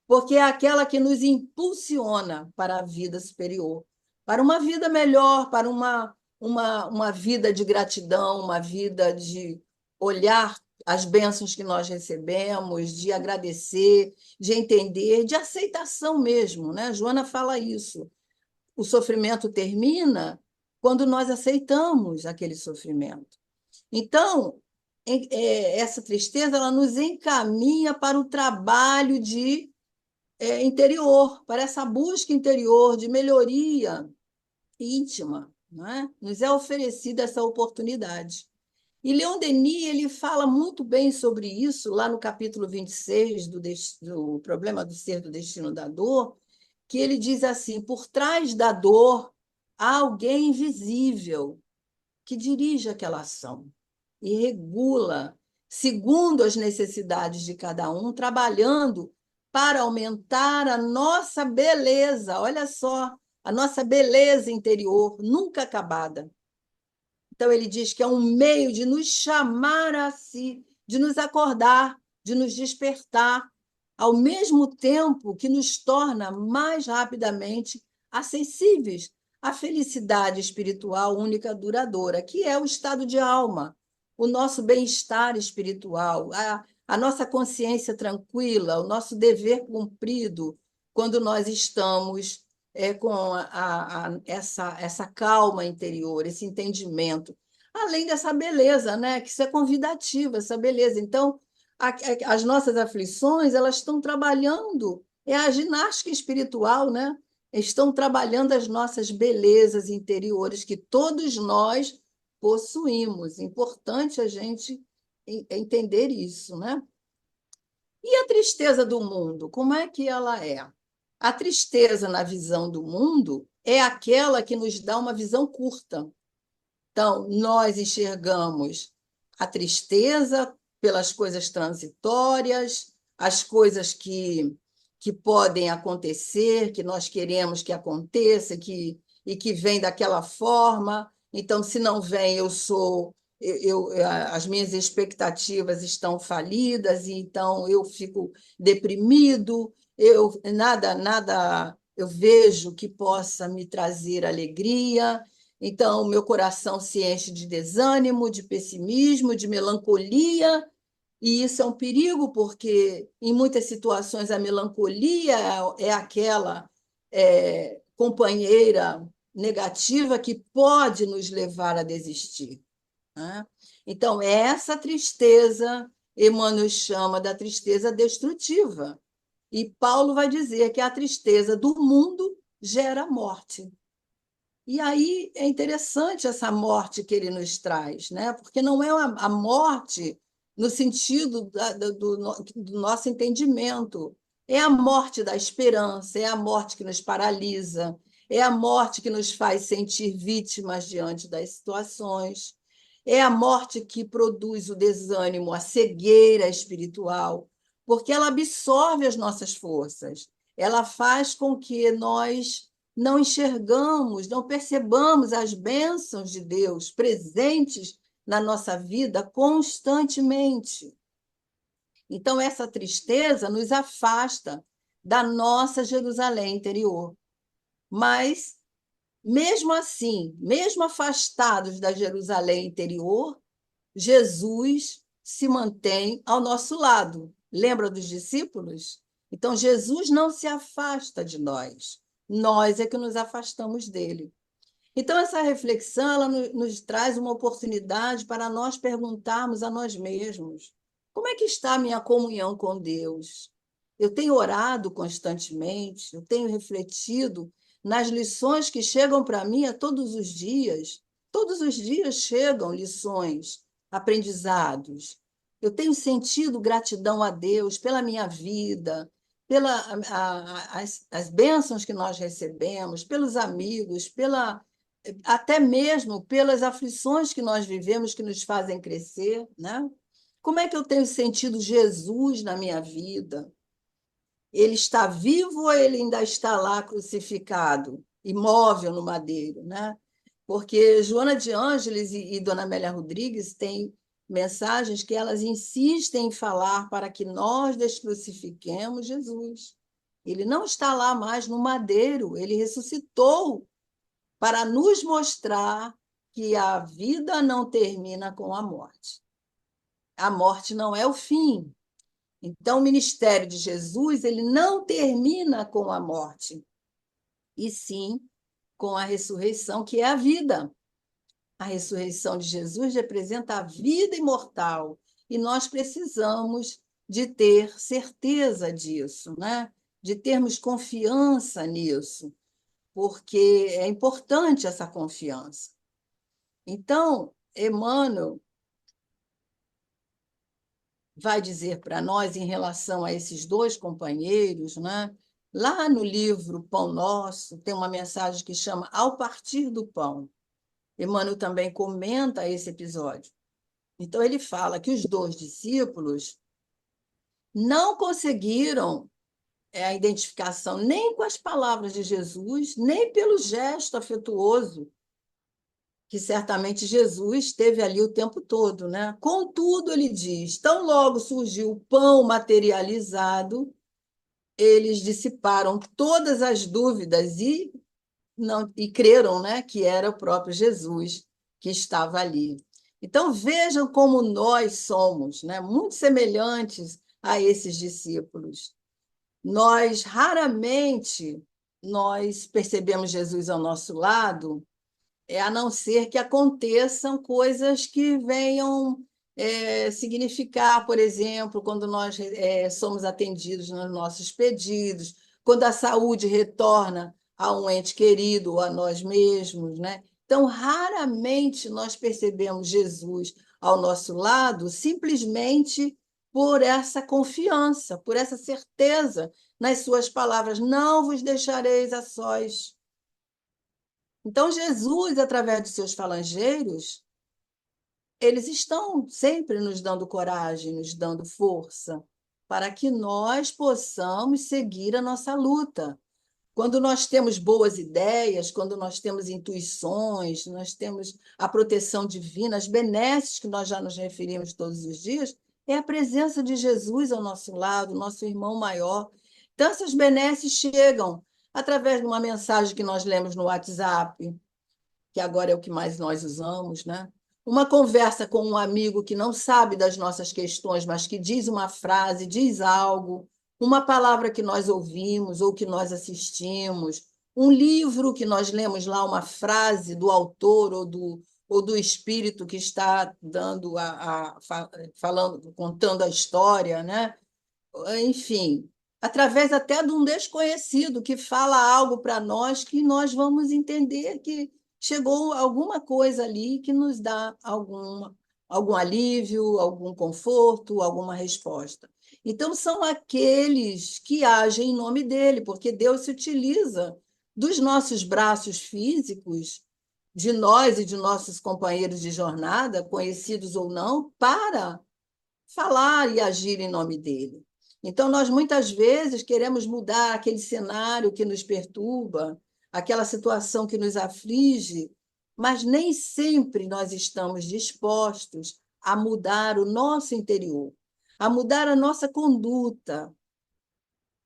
porque é aquela que nos impulsiona para a vida superior, para uma vida melhor, para uma vida de gratidão, uma vida de olhar as bênçãos que nós recebemos, de agradecer, de entender, de aceitação mesmo, né? Joana fala isso. O sofrimento termina quando nós aceitamos aquele sofrimento. Então, essa tristeza ela nos encaminha para o trabalho de interior, para essa busca interior de melhoria íntima, não é? Nos é oferecida essa oportunidade. E Leon Denis ele fala muito bem sobre isso lá no capítulo 26 do Problema do Ser do Destino da Dor, que ele diz assim: por trás da dor há alguém invisível que dirige aquela ação e regula segundo as necessidades de cada um, trabalhando para aumentar a nossa beleza. Olha só, a nossa beleza interior, nunca acabada. Então, ele diz que é um meio de nos chamar a si, de nos acordar, de nos despertar, ao mesmo tempo que nos torna mais rapidamente acessíveis à felicidade espiritual única duradoura, que é o estado de alma, o nosso bem-estar espiritual, a nossa consciência tranquila, o nosso dever cumprido quando nós estamos com essa calma interior, esse entendimento, além dessa beleza, né? Que isso é convidativa, essa beleza. Então, as nossas aflições, elas estão trabalhando, é a ginástica espiritual, né? Estão trabalhando as nossas belezas interiores que todos nós possuímos. Importante a gente entender isso, né? E a tristeza do mundo, como é que ela é? A tristeza na visão do mundo é aquela que nos dá uma visão curta. Então, nós enxergamos a tristeza pelas coisas transitórias, as coisas que podem acontecer, que nós queremos que aconteça, e que vem daquela forma. Então, se não vem, as minhas expectativas estão falidas, e então eu fico deprimido, nada eu vejo que possa me trazer alegria. Então, meu coração se enche de desânimo, de pessimismo, de melancolia, e isso é um perigo, porque em muitas situações a melancolia é aquela companheira negativa que pode nos levar a desistir, né? Então, essa tristeza, Emmanuel chama da tristeza destrutiva. E Paulo vai dizer que a tristeza do mundo gera morte. E aí é interessante essa morte que ele nos traz, né? Porque não é a morte no sentido do nosso entendimento, é a morte da esperança, é a morte que nos paralisa, é a morte que nos faz sentir vítimas diante das situações, é a morte que produz o desânimo, a cegueira espiritual, porque ela absorve as nossas forças, ela faz com que nós não enxergamos, não percebamos as bênçãos de Deus presentes na nossa vida constantemente. Então, essa tristeza nos afasta da nossa Jerusalém interior. Mas, mesmo assim, mesmo afastados da Jerusalém interior, Jesus se mantém ao nosso lado. Lembra dos discípulos? Então, Jesus não se afasta de nós é que nos afastamos dele. Então, essa reflexão ela nos traz uma oportunidade para nós perguntarmos a nós mesmos: como é que está a minha comunhão com Deus? Eu tenho orado constantemente, eu tenho refletido nas lições que chegam para mim a todos os dias. Todos os dias chegam lições, aprendizados. Eu tenho sentido gratidão a Deus pela minha vida, as bênçãos que nós recebemos, pelos amigos, até mesmo pelas aflições que nós vivemos que nos fazem crescer, né? Como é que eu tenho sentido Jesus na minha vida? Ele está vivo ou ele ainda está lá crucificado, imóvel no madeiro, né? Porque Joana de Ângeles e Dona Amélia Rodrigues têm mensagens que elas insistem em falar para que nós descrucifiquemos Jesus. Ele não está lá mais no madeiro, ele ressuscitou para nos mostrar que a vida não termina com a morte. A morte não é o fim. Então, o ministério de Jesus ele não termina com a morte, e sim com a ressurreição, que é a vida. A ressurreição de Jesus representa a vida imortal, e nós precisamos de ter certeza disso, né? de termos confiança nisso, porque é importante essa confiança. Então, Emmanuel vai dizer para nós, em relação a esses dois companheiros, né? Lá no livro Pão Nosso, tem uma mensagem que chama Ao Partir do Pão. Emmanuel também comenta esse episódio. Então, ele fala que os dois discípulos não conseguiram a identificação nem com as palavras de Jesus, nem pelo gesto afetuoso que certamente Jesus teve ali o tempo todo, né? Contudo, ele diz, tão logo surgiu o pão materializado, eles dissiparam todas as dúvidas e creram, né, que era o próprio Jesus que estava ali. Então vejam como nós somos, né, muito semelhantes a esses discípulos. Nós raramente nós percebemos Jesus ao nosso lado, a não ser que aconteçam coisas que venham significar, por exemplo, quando nós somos atendidos nos nossos pedidos, quando a saúde retorna a um ente querido ou a nós mesmos, né? Então, raramente nós percebemos Jesus ao nosso lado simplesmente por essa confiança, por essa certeza nas suas palavras: não vos deixareis a sós. Então, Jesus, através de seus falangeiros, eles estão sempre nos dando coragem, nos dando força, para que nós possamos seguir a nossa luta. Quando nós temos boas ideias, quando nós temos intuições, nós temos a proteção divina, as benesses que nós já nos referimos todos os dias, é a presença de Jesus ao nosso lado, nosso irmão maior. Então, essas benesses chegam através de uma mensagem que nós lemos no WhatsApp, que agora é o que mais nós usamos, né? Uma conversa com um amigo que não sabe das nossas questões, mas que diz uma frase, diz algo, uma palavra que nós ouvimos ou que nós assistimos, um livro que nós lemos lá, uma frase do autor ou do espírito que está dando falando, contando a história, né? Enfim, através até de um desconhecido que fala algo para nós que nós vamos entender que chegou alguma coisa ali que nos dá algum alívio, algum conforto, alguma resposta. Então, são aqueles que agem em nome dele, porque Deus se utiliza dos nossos braços físicos, de nós e de nossos companheiros de jornada, conhecidos ou não, para falar e agir em nome dele. Então, nós muitas vezes queremos mudar aquele cenário que nos perturba, aquela situação que nos aflige, mas nem sempre nós estamos dispostos a mudar o nosso interior, a mudar a nossa conduta.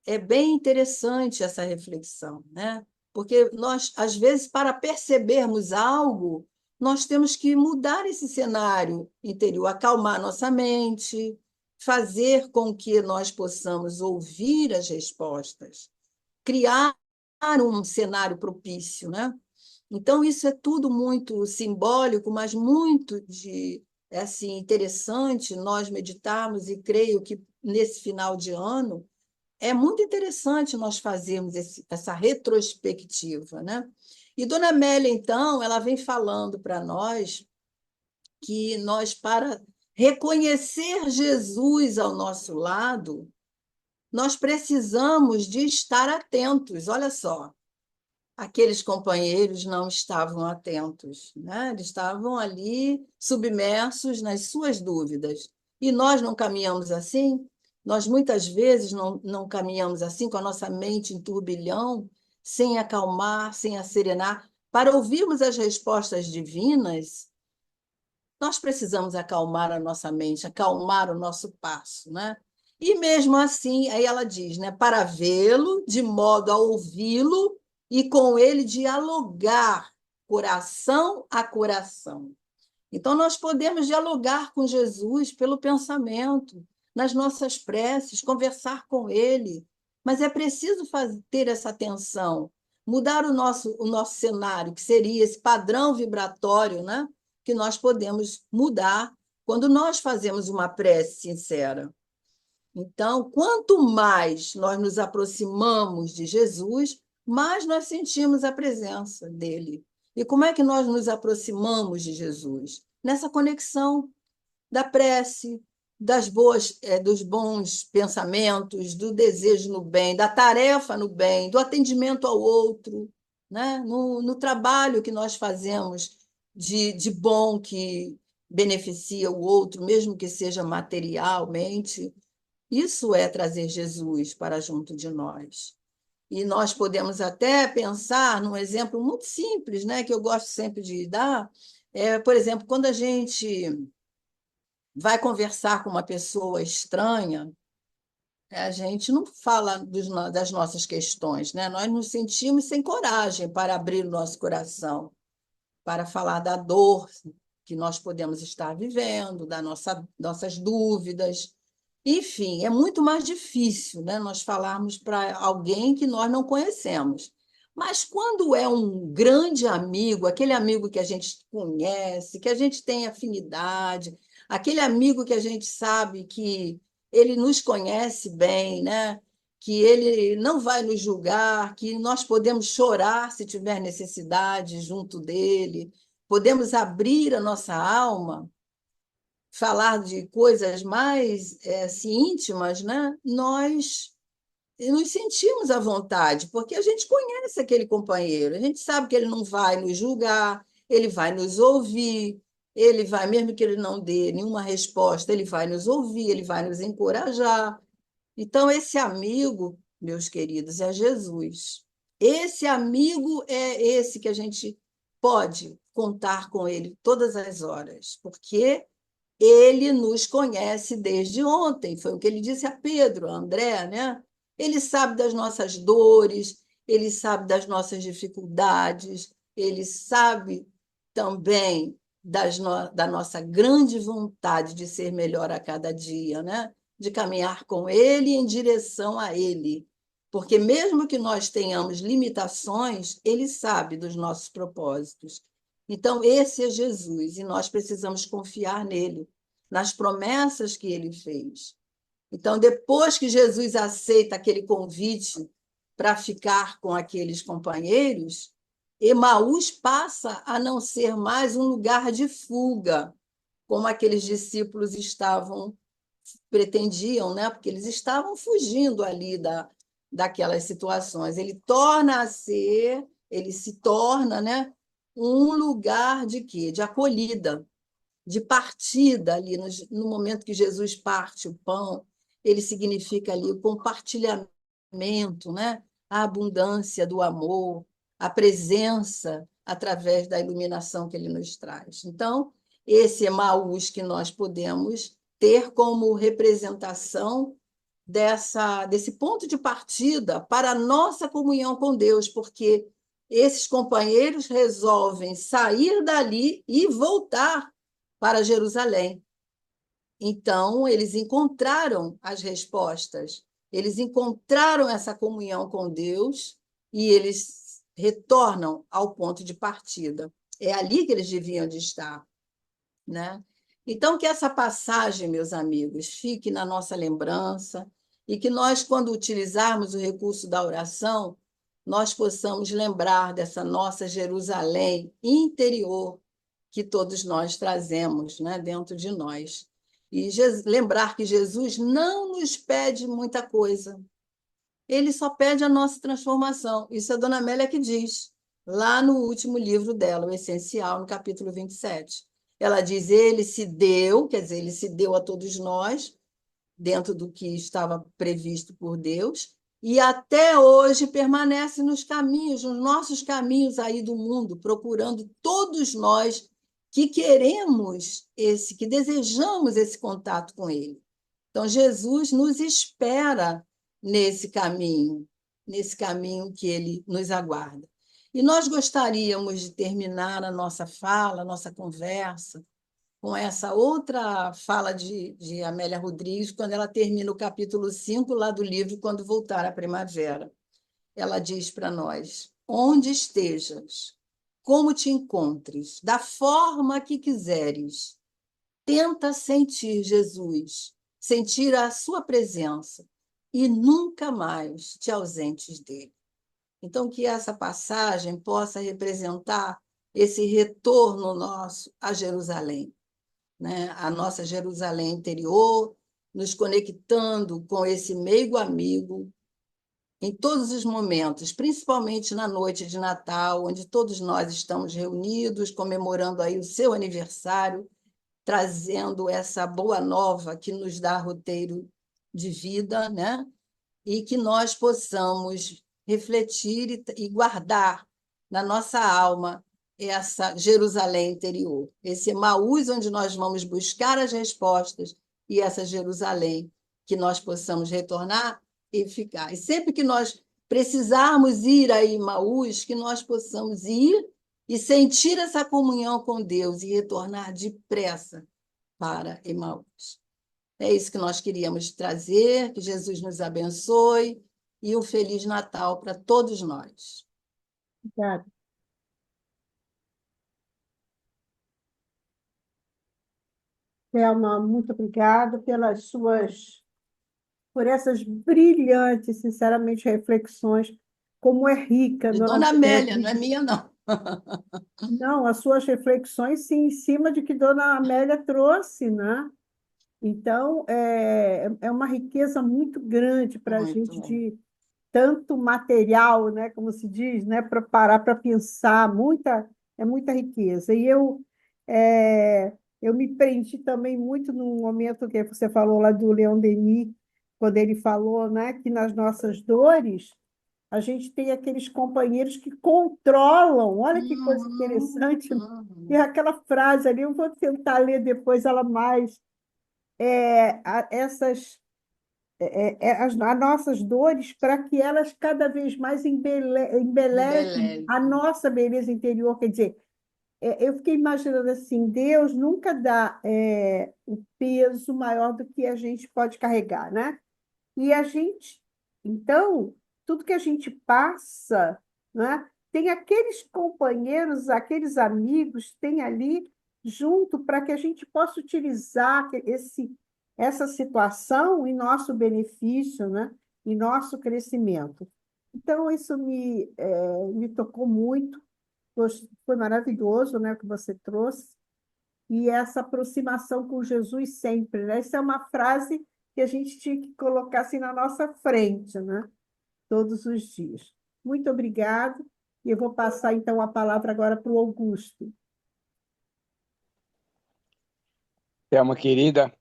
É bem interessante essa reflexão, né? Porque nós, às vezes, para percebermos algo, nós temos que mudar esse cenário interior, acalmar nossa mente, fazer com que nós possamos ouvir as respostas, criar um cenário propício, né? Então, isso é tudo muito simbólico, mas muito assim, interessante nós meditarmos, e creio que nesse final de ano é muito interessante nós fazermos essa retrospectiva, né? E Dona Amélia, então, ela vem falando para nós que nós, para reconhecer Jesus ao nosso lado, nós precisamos de estar atentos. Olha só, aqueles companheiros não estavam atentos, né? Eles estavam ali submersos nas suas dúvidas. E nós não caminhamos assim? Nós muitas vezes não caminhamos assim, com a nossa mente em turbilhão, sem acalmar, sem acerenar. Para ouvirmos as respostas divinas, nós precisamos acalmar a nossa mente, acalmar o nosso passo, né? E mesmo assim, aí ela diz, né, para vê-lo, de modo a ouvi-lo e com ele dialogar coração a coração. Então, nós podemos dialogar com Jesus pelo pensamento, nas nossas preces, conversar com ele, mas é preciso ter essa atenção, mudar o nosso cenário, que seria esse padrão vibratório, né? Que nós podemos mudar quando nós fazemos uma prece sincera. Então, quanto mais nós nos aproximamos de Jesus, mais nós sentimos a presença dele. E como é que nós nos aproximamos de Jesus? Nessa conexão da prece, dos bons pensamentos, do desejo no bem, da tarefa no bem, do atendimento ao outro, né? No trabalho que nós fazemos de bom que beneficia o outro, mesmo que seja materialmente. Isso é trazer Jesus para junto de nós. E nós podemos até pensar num exemplo muito simples, né, que eu gosto sempre de dar, por exemplo, quando a gente vai conversar com uma pessoa estranha, a gente não fala das nossas questões, né? Nós nos sentimos sem coragem para abrir o nosso coração, para falar da dor que nós podemos estar vivendo, nossas dúvidas. Enfim, é muito mais difícil, né, nós falarmos para alguém que nós não conhecemos. Mas quando é um grande amigo, aquele amigo que a gente conhece, que a gente tem afinidade, aquele amigo que a gente sabe que ele nos conhece bem, né? Que ele não vai nos julgar, que nós podemos chorar se tiver necessidade junto dele, podemos abrir a nossa alma, falar de coisas mais assim, íntimas, né? Nós nos sentimos à vontade, porque a gente conhece aquele companheiro, a gente sabe que ele não vai nos julgar, ele vai nos ouvir, ele vai, mesmo que ele não dê nenhuma resposta, ele vai nos ouvir, ele vai nos encorajar. Então, esse amigo, meus queridos, é Jesus. Esse amigo é esse que a gente pode contar com ele todas as horas, porque ele nos conhece desde ontem, foi o que ele disse a Pedro, a André, né? Ele sabe das nossas dores, ele sabe das nossas dificuldades, ele sabe também da nossa grande vontade de ser melhor a cada dia, né? De caminhar com ele em direção a ele. Porque mesmo que nós tenhamos limitações, ele sabe dos nossos propósitos. Então, esse é Jesus, e nós precisamos confiar nele, nas promessas que ele fez. Então, depois que Jesus aceita aquele convite para ficar com aqueles companheiros, Emaús passa a não ser mais um lugar de fuga, como aqueles discípulos pretendiam, né? Porque eles estavam fugindo ali daquelas situações. Ele se torna, né, um lugar de quê? De acolhida, de partida ali, no momento que Jesus parte o pão, ele significa ali o compartilhamento, né? A abundância do amor, a presença através da iluminação que ele nos traz. Então, esse Emaús que nós podemos ter como representação desse ponto de partida para a nossa comunhão com Deus, porque esses companheiros resolvem sair dali e voltar para Jerusalém. Então, eles encontraram as respostas, eles encontraram essa comunhão com Deus e eles retornam ao ponto de partida. É ali que eles deviam de estar, né? Então, que essa passagem, meus amigos, fique na nossa lembrança e que nós, quando utilizarmos o recurso da oração, nós possamos lembrar dessa nossa Jerusalém interior que todos nós trazemos, né, dentro de nós. E lembrar que Jesus não nos pede muita coisa, ele só pede a nossa transformação. Isso é a Dona Amélia que diz, lá no último livro dela, O Essencial, no capítulo 27. Ela diz: ele se deu, quer dizer, ele se deu a todos nós, dentro do que estava previsto por Deus, e até hoje permanece nos caminhos, nos nossos caminhos aí do mundo, procurando todos nós que queremos que desejamos esse contato com ele. Então, Jesus nos espera nesse caminho que ele nos aguarda. E nós gostaríamos de terminar a nossa fala, a nossa conversa, com essa outra fala de Amélia Rodrigues, quando ela termina o capítulo 5 lá do livro Quando Voltar a Primavera. Ela diz para nós: onde estejas, como te encontres, da forma que quiseres, tenta sentir Jesus sentir a sua presença e nunca mais te ausentes dele. Então, que essa passagem possa representar esse retorno nosso a Jerusalém, né? A nossa Jerusalém interior, nos conectando com esse meigo amigo em todos os momentos, principalmente na noite de Natal, onde todos nós estamos reunidos, comemorando aí o seu aniversário, trazendo essa boa nova que nos dá roteiro de vida, né? E que nós possamos refletir e guardar na nossa alma essa Jerusalém interior, esse Emaús onde nós vamos buscar as respostas e essa Jerusalém que nós possamos retornar e ficar. E sempre que nós precisarmos ir a Emaús, que nós possamos ir e sentir essa comunhão com Deus e retornar depressa para Emaús. É isso que nós queríamos trazer, que Jesus nos abençoe e um Feliz Natal para todos nós. Obrigada. Thelma, muito obrigada por essas brilhantes, sinceramente, reflexões, como é rica, De não, Dona Amélia, não é minha, não. não, as suas reflexões, sim, em cima de que Dona Amélia trouxe, né? Então, é uma riqueza muito grande para a Muito gente bom. de tanto material, né, como se diz, né, para parar para pensar, é muita riqueza. E eu me prendi também muito no momento que você falou lá do Leon Denis, quando ele falou, né, que nas nossas dores a gente tem aqueles companheiros que controlam. Olha que coisa Uhum, interessante. E uhum. aquela frase ali, eu vou tentar ler depois ela mais. Essas as nossas dores para que elas cada vez mais embelezem a Embeleze. nossa beleza interior. Quer dizer, eu fiquei imaginando assim, Deus nunca dá o peso maior do que a gente pode carregar, né? E a gente, então, tudo que a gente passa, né, tem aqueles companheiros, aqueles amigos, tem ali junto para que a gente possa utilizar essa situação em nosso benefício, né, em nosso crescimento. Então, isso me tocou muito, foi maravilhoso, né, o que você trouxe e essa aproximação com Jesus sempre, né? Essa é uma frase que a gente tinha que colocar assim na nossa frente, né? Todos os dias. Muito obrigada. E eu vou passar então a palavra agora para o Augusto. Thelma, querida,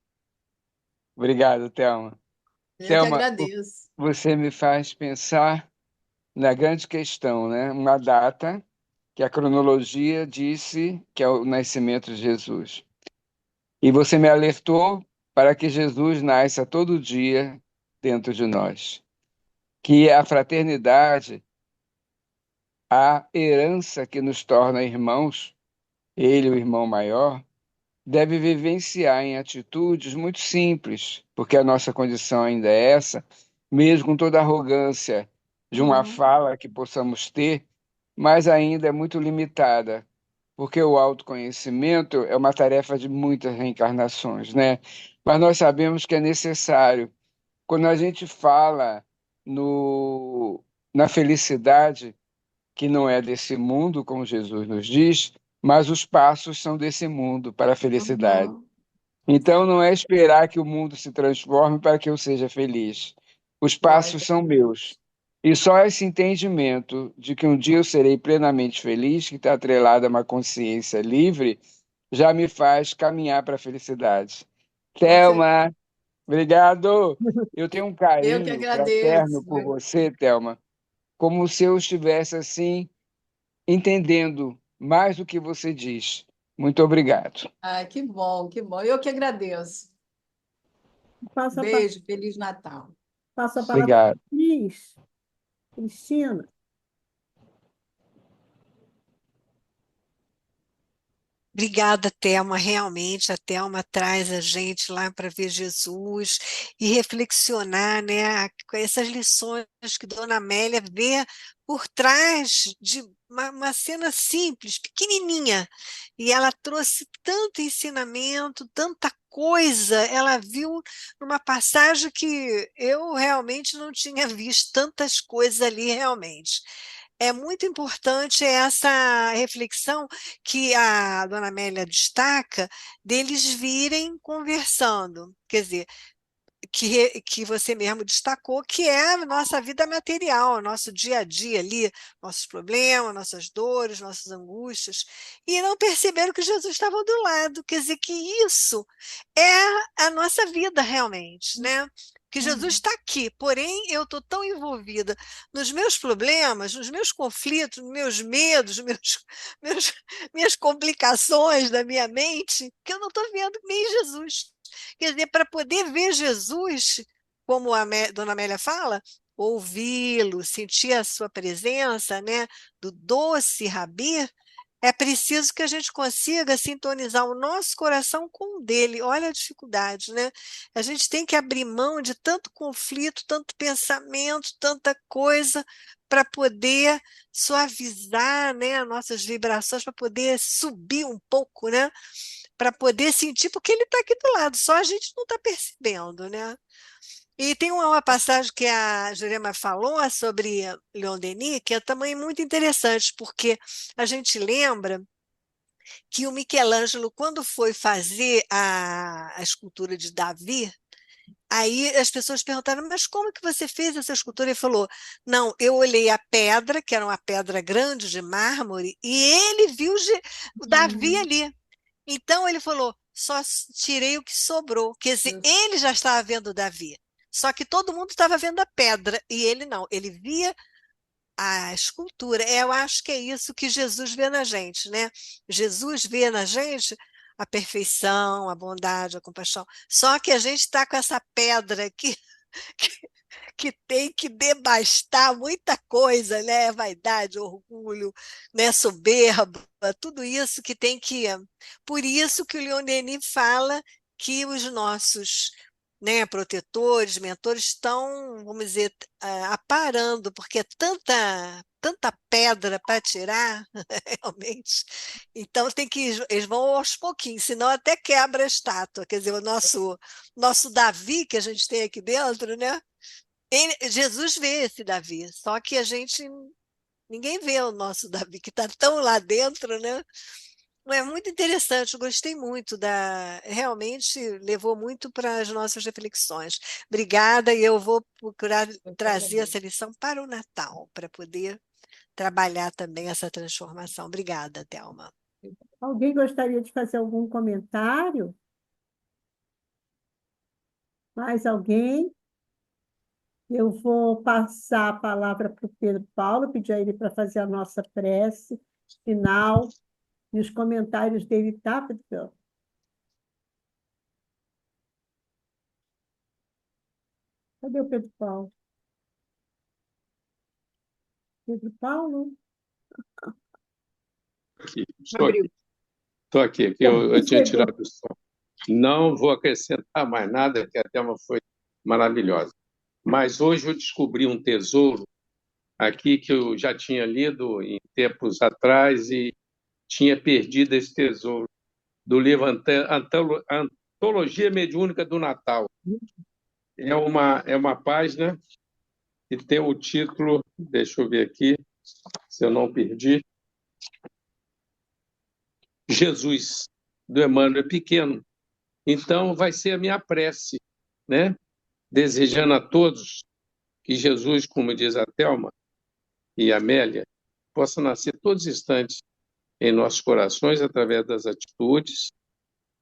obrigado, Thelma. Eu que Thelma, agradeço. você me faz pensar na grande questão, né? Uma data que a cronologia disse que é o nascimento de Jesus. E você me alertou para que Jesus nasça todo dia dentro de nós. Que a fraternidade, a herança que nos torna irmãos, ele, o irmão maior, deve vivenciar em atitudes muito simples, porque a nossa condição ainda é essa, mesmo com toda a arrogância de uma Uhum. fala que possamos ter, mas ainda é muito limitada, porque o autoconhecimento é uma tarefa de muitas reencarnações, né? Mas nós sabemos que é necessário. Quando a gente fala no, na felicidade, que não é desse mundo, como Jesus nos diz, mas os passos são desse mundo para a felicidade. Uhum. Então, não é esperar que o mundo se transforme para que eu seja feliz. Os Glória passos a são meus. Deus. E só esse entendimento de que um dia eu serei plenamente feliz, que está atrelado a uma consciência livre, já me faz caminhar para a felicidade. Com certeza. Thelma, obrigado. Eu tenho um Eu que carinho fraterno agradeço. por você, Thelma, como se eu estivesse assim entendendo mais do que você diz. Muito obrigado. Ah, que bom, que bom. Eu que agradeço. Passo a, pa- Beijo, Feliz Natal. passo a palavra para Obrigado. a Cris. Cristina. Obrigada, Thelma. Realmente, a Thelma traz a gente lá para ver Jesus e reflexionar, né, com essas lições que Dona Amélia vê por trás de uma cena simples, pequenininha, e ela trouxe tanto ensinamento, tanta coisa ela viu numa passagem que eu realmente não tinha visto tantas coisas ali realmente. É muito importante essa reflexão que a dona Amélia destaca deles virem conversando. Quer dizer, que você mesmo destacou, que é a nossa vida material, o nosso dia a dia ali, nossos problemas, nossas dores, nossas angústias, e não perceberam que Jesus estava do lado. Quer dizer, que isso é a nossa vida realmente, né? Que Jesus está aqui, porém eu estou tão envolvida nos meus problemas, nos menos conflitos, nos meus medos, meus, minhas complicações da minha mente, que eu não estou vendo nem Jesus. Quer dizer, para poder ver Jesus, como a dona Amélia fala, ouvi-lo, sentir a sua presença, né, do doce Rabi, é preciso que a gente consiga sintonizar o nosso coração com o dele. Olha a dificuldade, né? A gente tem que abrir mão de tanto conflito, tanto pensamento, tanta coisa, para poder suavizar, né, nossas vibrações, para poder subir um pouco, né? Para poder sentir, porque ele está aqui do lado, só a gente não está percebendo, né? E tem uma passagem que a Jurema falou sobre Leon Denis, que é também muito interessante, porque a gente lembra que o Michelangelo, quando foi fazer a escultura de Davi, aí as pessoas perguntaram, mas como que você fez essa escultura? Ele falou, não, eu olhei a pedra, que era uma pedra grande de mármore, e ele viu o Davi ali. Então ele falou, só tirei o que sobrou. Quer dizer, ele já estava vendo Davi. Só que todo mundo estava vendo a pedra e ele não. Ele via a escultura. Eu acho que é isso que Jesus vê na gente, né? Jesus vê na gente a perfeição, a bondade, a compaixão. Só que a gente está com essa pedra aqui que, que tem que devastar muita coisa, né? Vaidade, orgulho, né? Soberba, tudo isso que tem que. Por isso que o Leon Denis fala que os nossos, né, protetores, mentores estão, vamos dizer, aparando, porque é tanta pedra para tirar, realmente. Então tem que eles vão aos pouquinhos, senão até quebra a estátua. Quer dizer, o nosso Davi que a gente tem aqui dentro, né? Jesus vê esse Davi, só que ninguém vê o nosso Davi, que está tão lá dentro, né? É muito interessante, eu gostei muito realmente levou muito para as nossas reflexões. Obrigada, e eu vou procurar trazer essa lição para o Natal, para poder trabalhar também essa transformação. Obrigada, Thelma. Alguém gostaria de fazer algum comentário? Mais alguém? Eu vou passar a palavra para o Pedro Paulo, pedir a ele para fazer a nossa prece final e os comentários dele, tá, Pedro Paulo? Cadê o Pedro Paulo? Pedro Paulo? Aqui, estou aqui, que eu tinha tirado o som. Não vou acrescentar mais nada, porque a tema foi maravilhosa. Mas hoje eu descobri um tesouro aqui que eu já tinha lido em tempos atrás e tinha perdido esse tesouro do livro Antologia Mediúnica do Natal. É uma página que tem o título, deixa eu ver aqui, se eu não perdi, Jesus, do Emmanuel Pequeno. Então, vai ser a minha prece, né? Desejando a todos que Jesus, como diz a Thelma e a Amélia, possa nascer todos os instantes em nossos corações através das atitudes,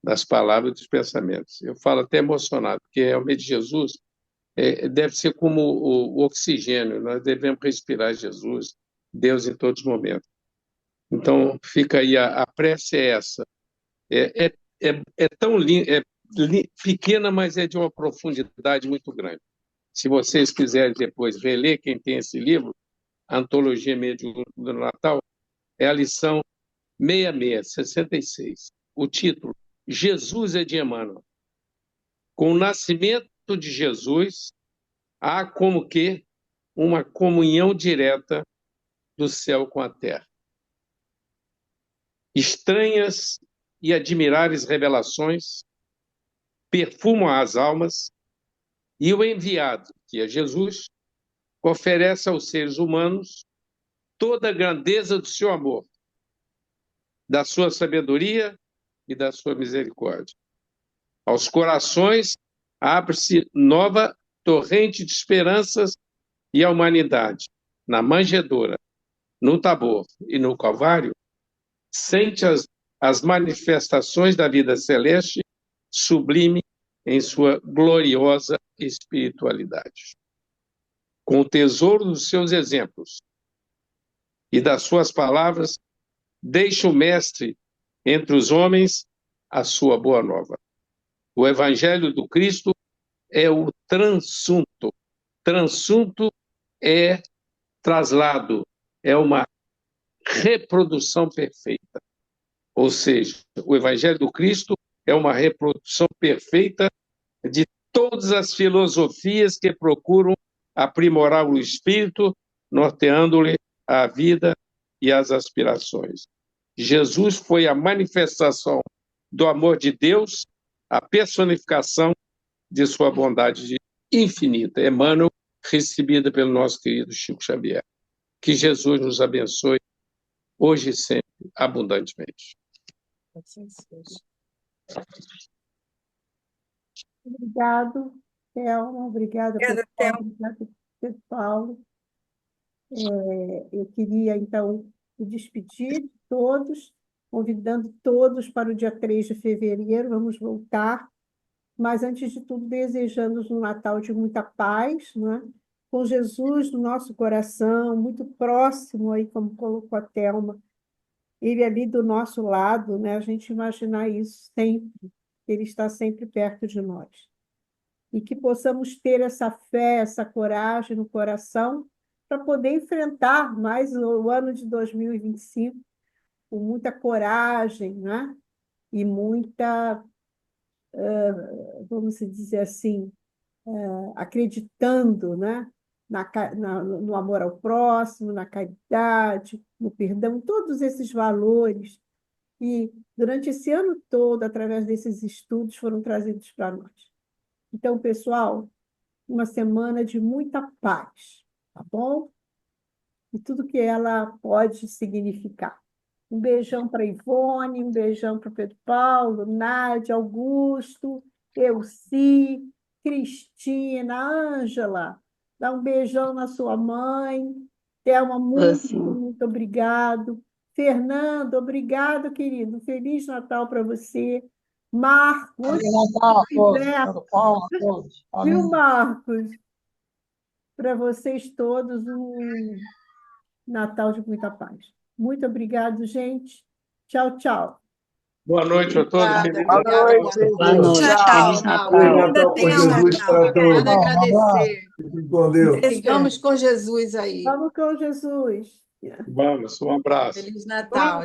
das palavras e dos pensamentos. Eu falo até emocionado, porque realmente Jesus deve ser como o oxigênio, nós devemos respirar Jesus, Deus em todos os momentos. Então, fica aí, a prece é essa. É tão pequena, mas é de uma profundidade muito grande. Se vocês quiserem depois reler, quem tem esse livro, Antologia Mediúnica do Natal, é a lição 66. O título, Jesus é de Emmanuel. Com o nascimento de Jesus, há como que uma comunhão direta do céu com a terra. Estranhas e admiráveis revelações perfumam as almas, e o enviado, que é Jesus, oferece aos seres humanos toda a grandeza do seu amor, da sua sabedoria e da sua misericórdia. Aos corações abre-se nova torrente de esperanças, e a humanidade, na manjedoura, no Tabor e no Calvário, sente as manifestações da vida celeste sublime em sua gloriosa espiritualidade. Com o tesouro dos seus exemplos e das suas palavras, deixa o Mestre entre os homens a sua boa nova. O Evangelho do Cristo é o transunto. Transunto é traslado, é uma reprodução perfeita. Ou seja, o Evangelho do Cristo é uma reprodução perfeita de todas as filosofias que procuram aprimorar o espírito, norteando-lhe a vida e as aspirações. Jesus foi a manifestação do amor de Deus, a personificação de sua bondade infinita. Emmanuel, recebida pelo nosso querido Chico Xavier. Que Jesus nos abençoe hoje e sempre, abundantemente. Assim seja. Obrigado, Thelma. Obrigada, Obrigada, pessoal. Obrigada, Paulo. Eu queria, então, me despedir de todos, convidando todos para o dia 3 de fevereiro. Vamos voltar, mas, antes de tudo, desejando um Natal de muita paz, né? Com Jesus no nosso coração, muito próximo, aí, como colocou a Thelma, ele ali do nosso lado, né? A gente imaginar isso sempre, ele está sempre perto de nós. E que possamos ter essa fé, essa coragem no coração para poder enfrentar mais o ano de 2025 com muita coragem, né? E muita, vamos dizer assim, acreditando, né? No amor ao próximo, na caridade, no perdão, todos esses valores que, durante esse ano todo, através desses estudos, foram trazidos para nós. Então, pessoal, uma semana de muita paz, tá bom? E tudo que ela pode significar. Um beijão para Ivone, um beijão para Pedro Paulo, Nádia, Augusto, Elci, Cristina, Ângela. Dá um beijão na sua mãe. Thelma, muito obrigado. Fernando, obrigado, querido. Feliz Natal para você. Marcos, Feliz Natal a todos, Zé, Pedro Paulo, a todos. viu, Amém. Marcos? Para vocês todos, um Natal de muita paz. Muito obrigado, gente. Tchau, tchau. Boa noite a todos. Obrigada, Feliz obrigada. Natal. Bom Tchau, Natal. Feliz Natal. Feliz Natal com Jesus para todos. Nada a agradecer. Fiquem com Deus. Sigamos com Jesus aí. Vamos com Jesus. Vamos, um abraço. Feliz Natal.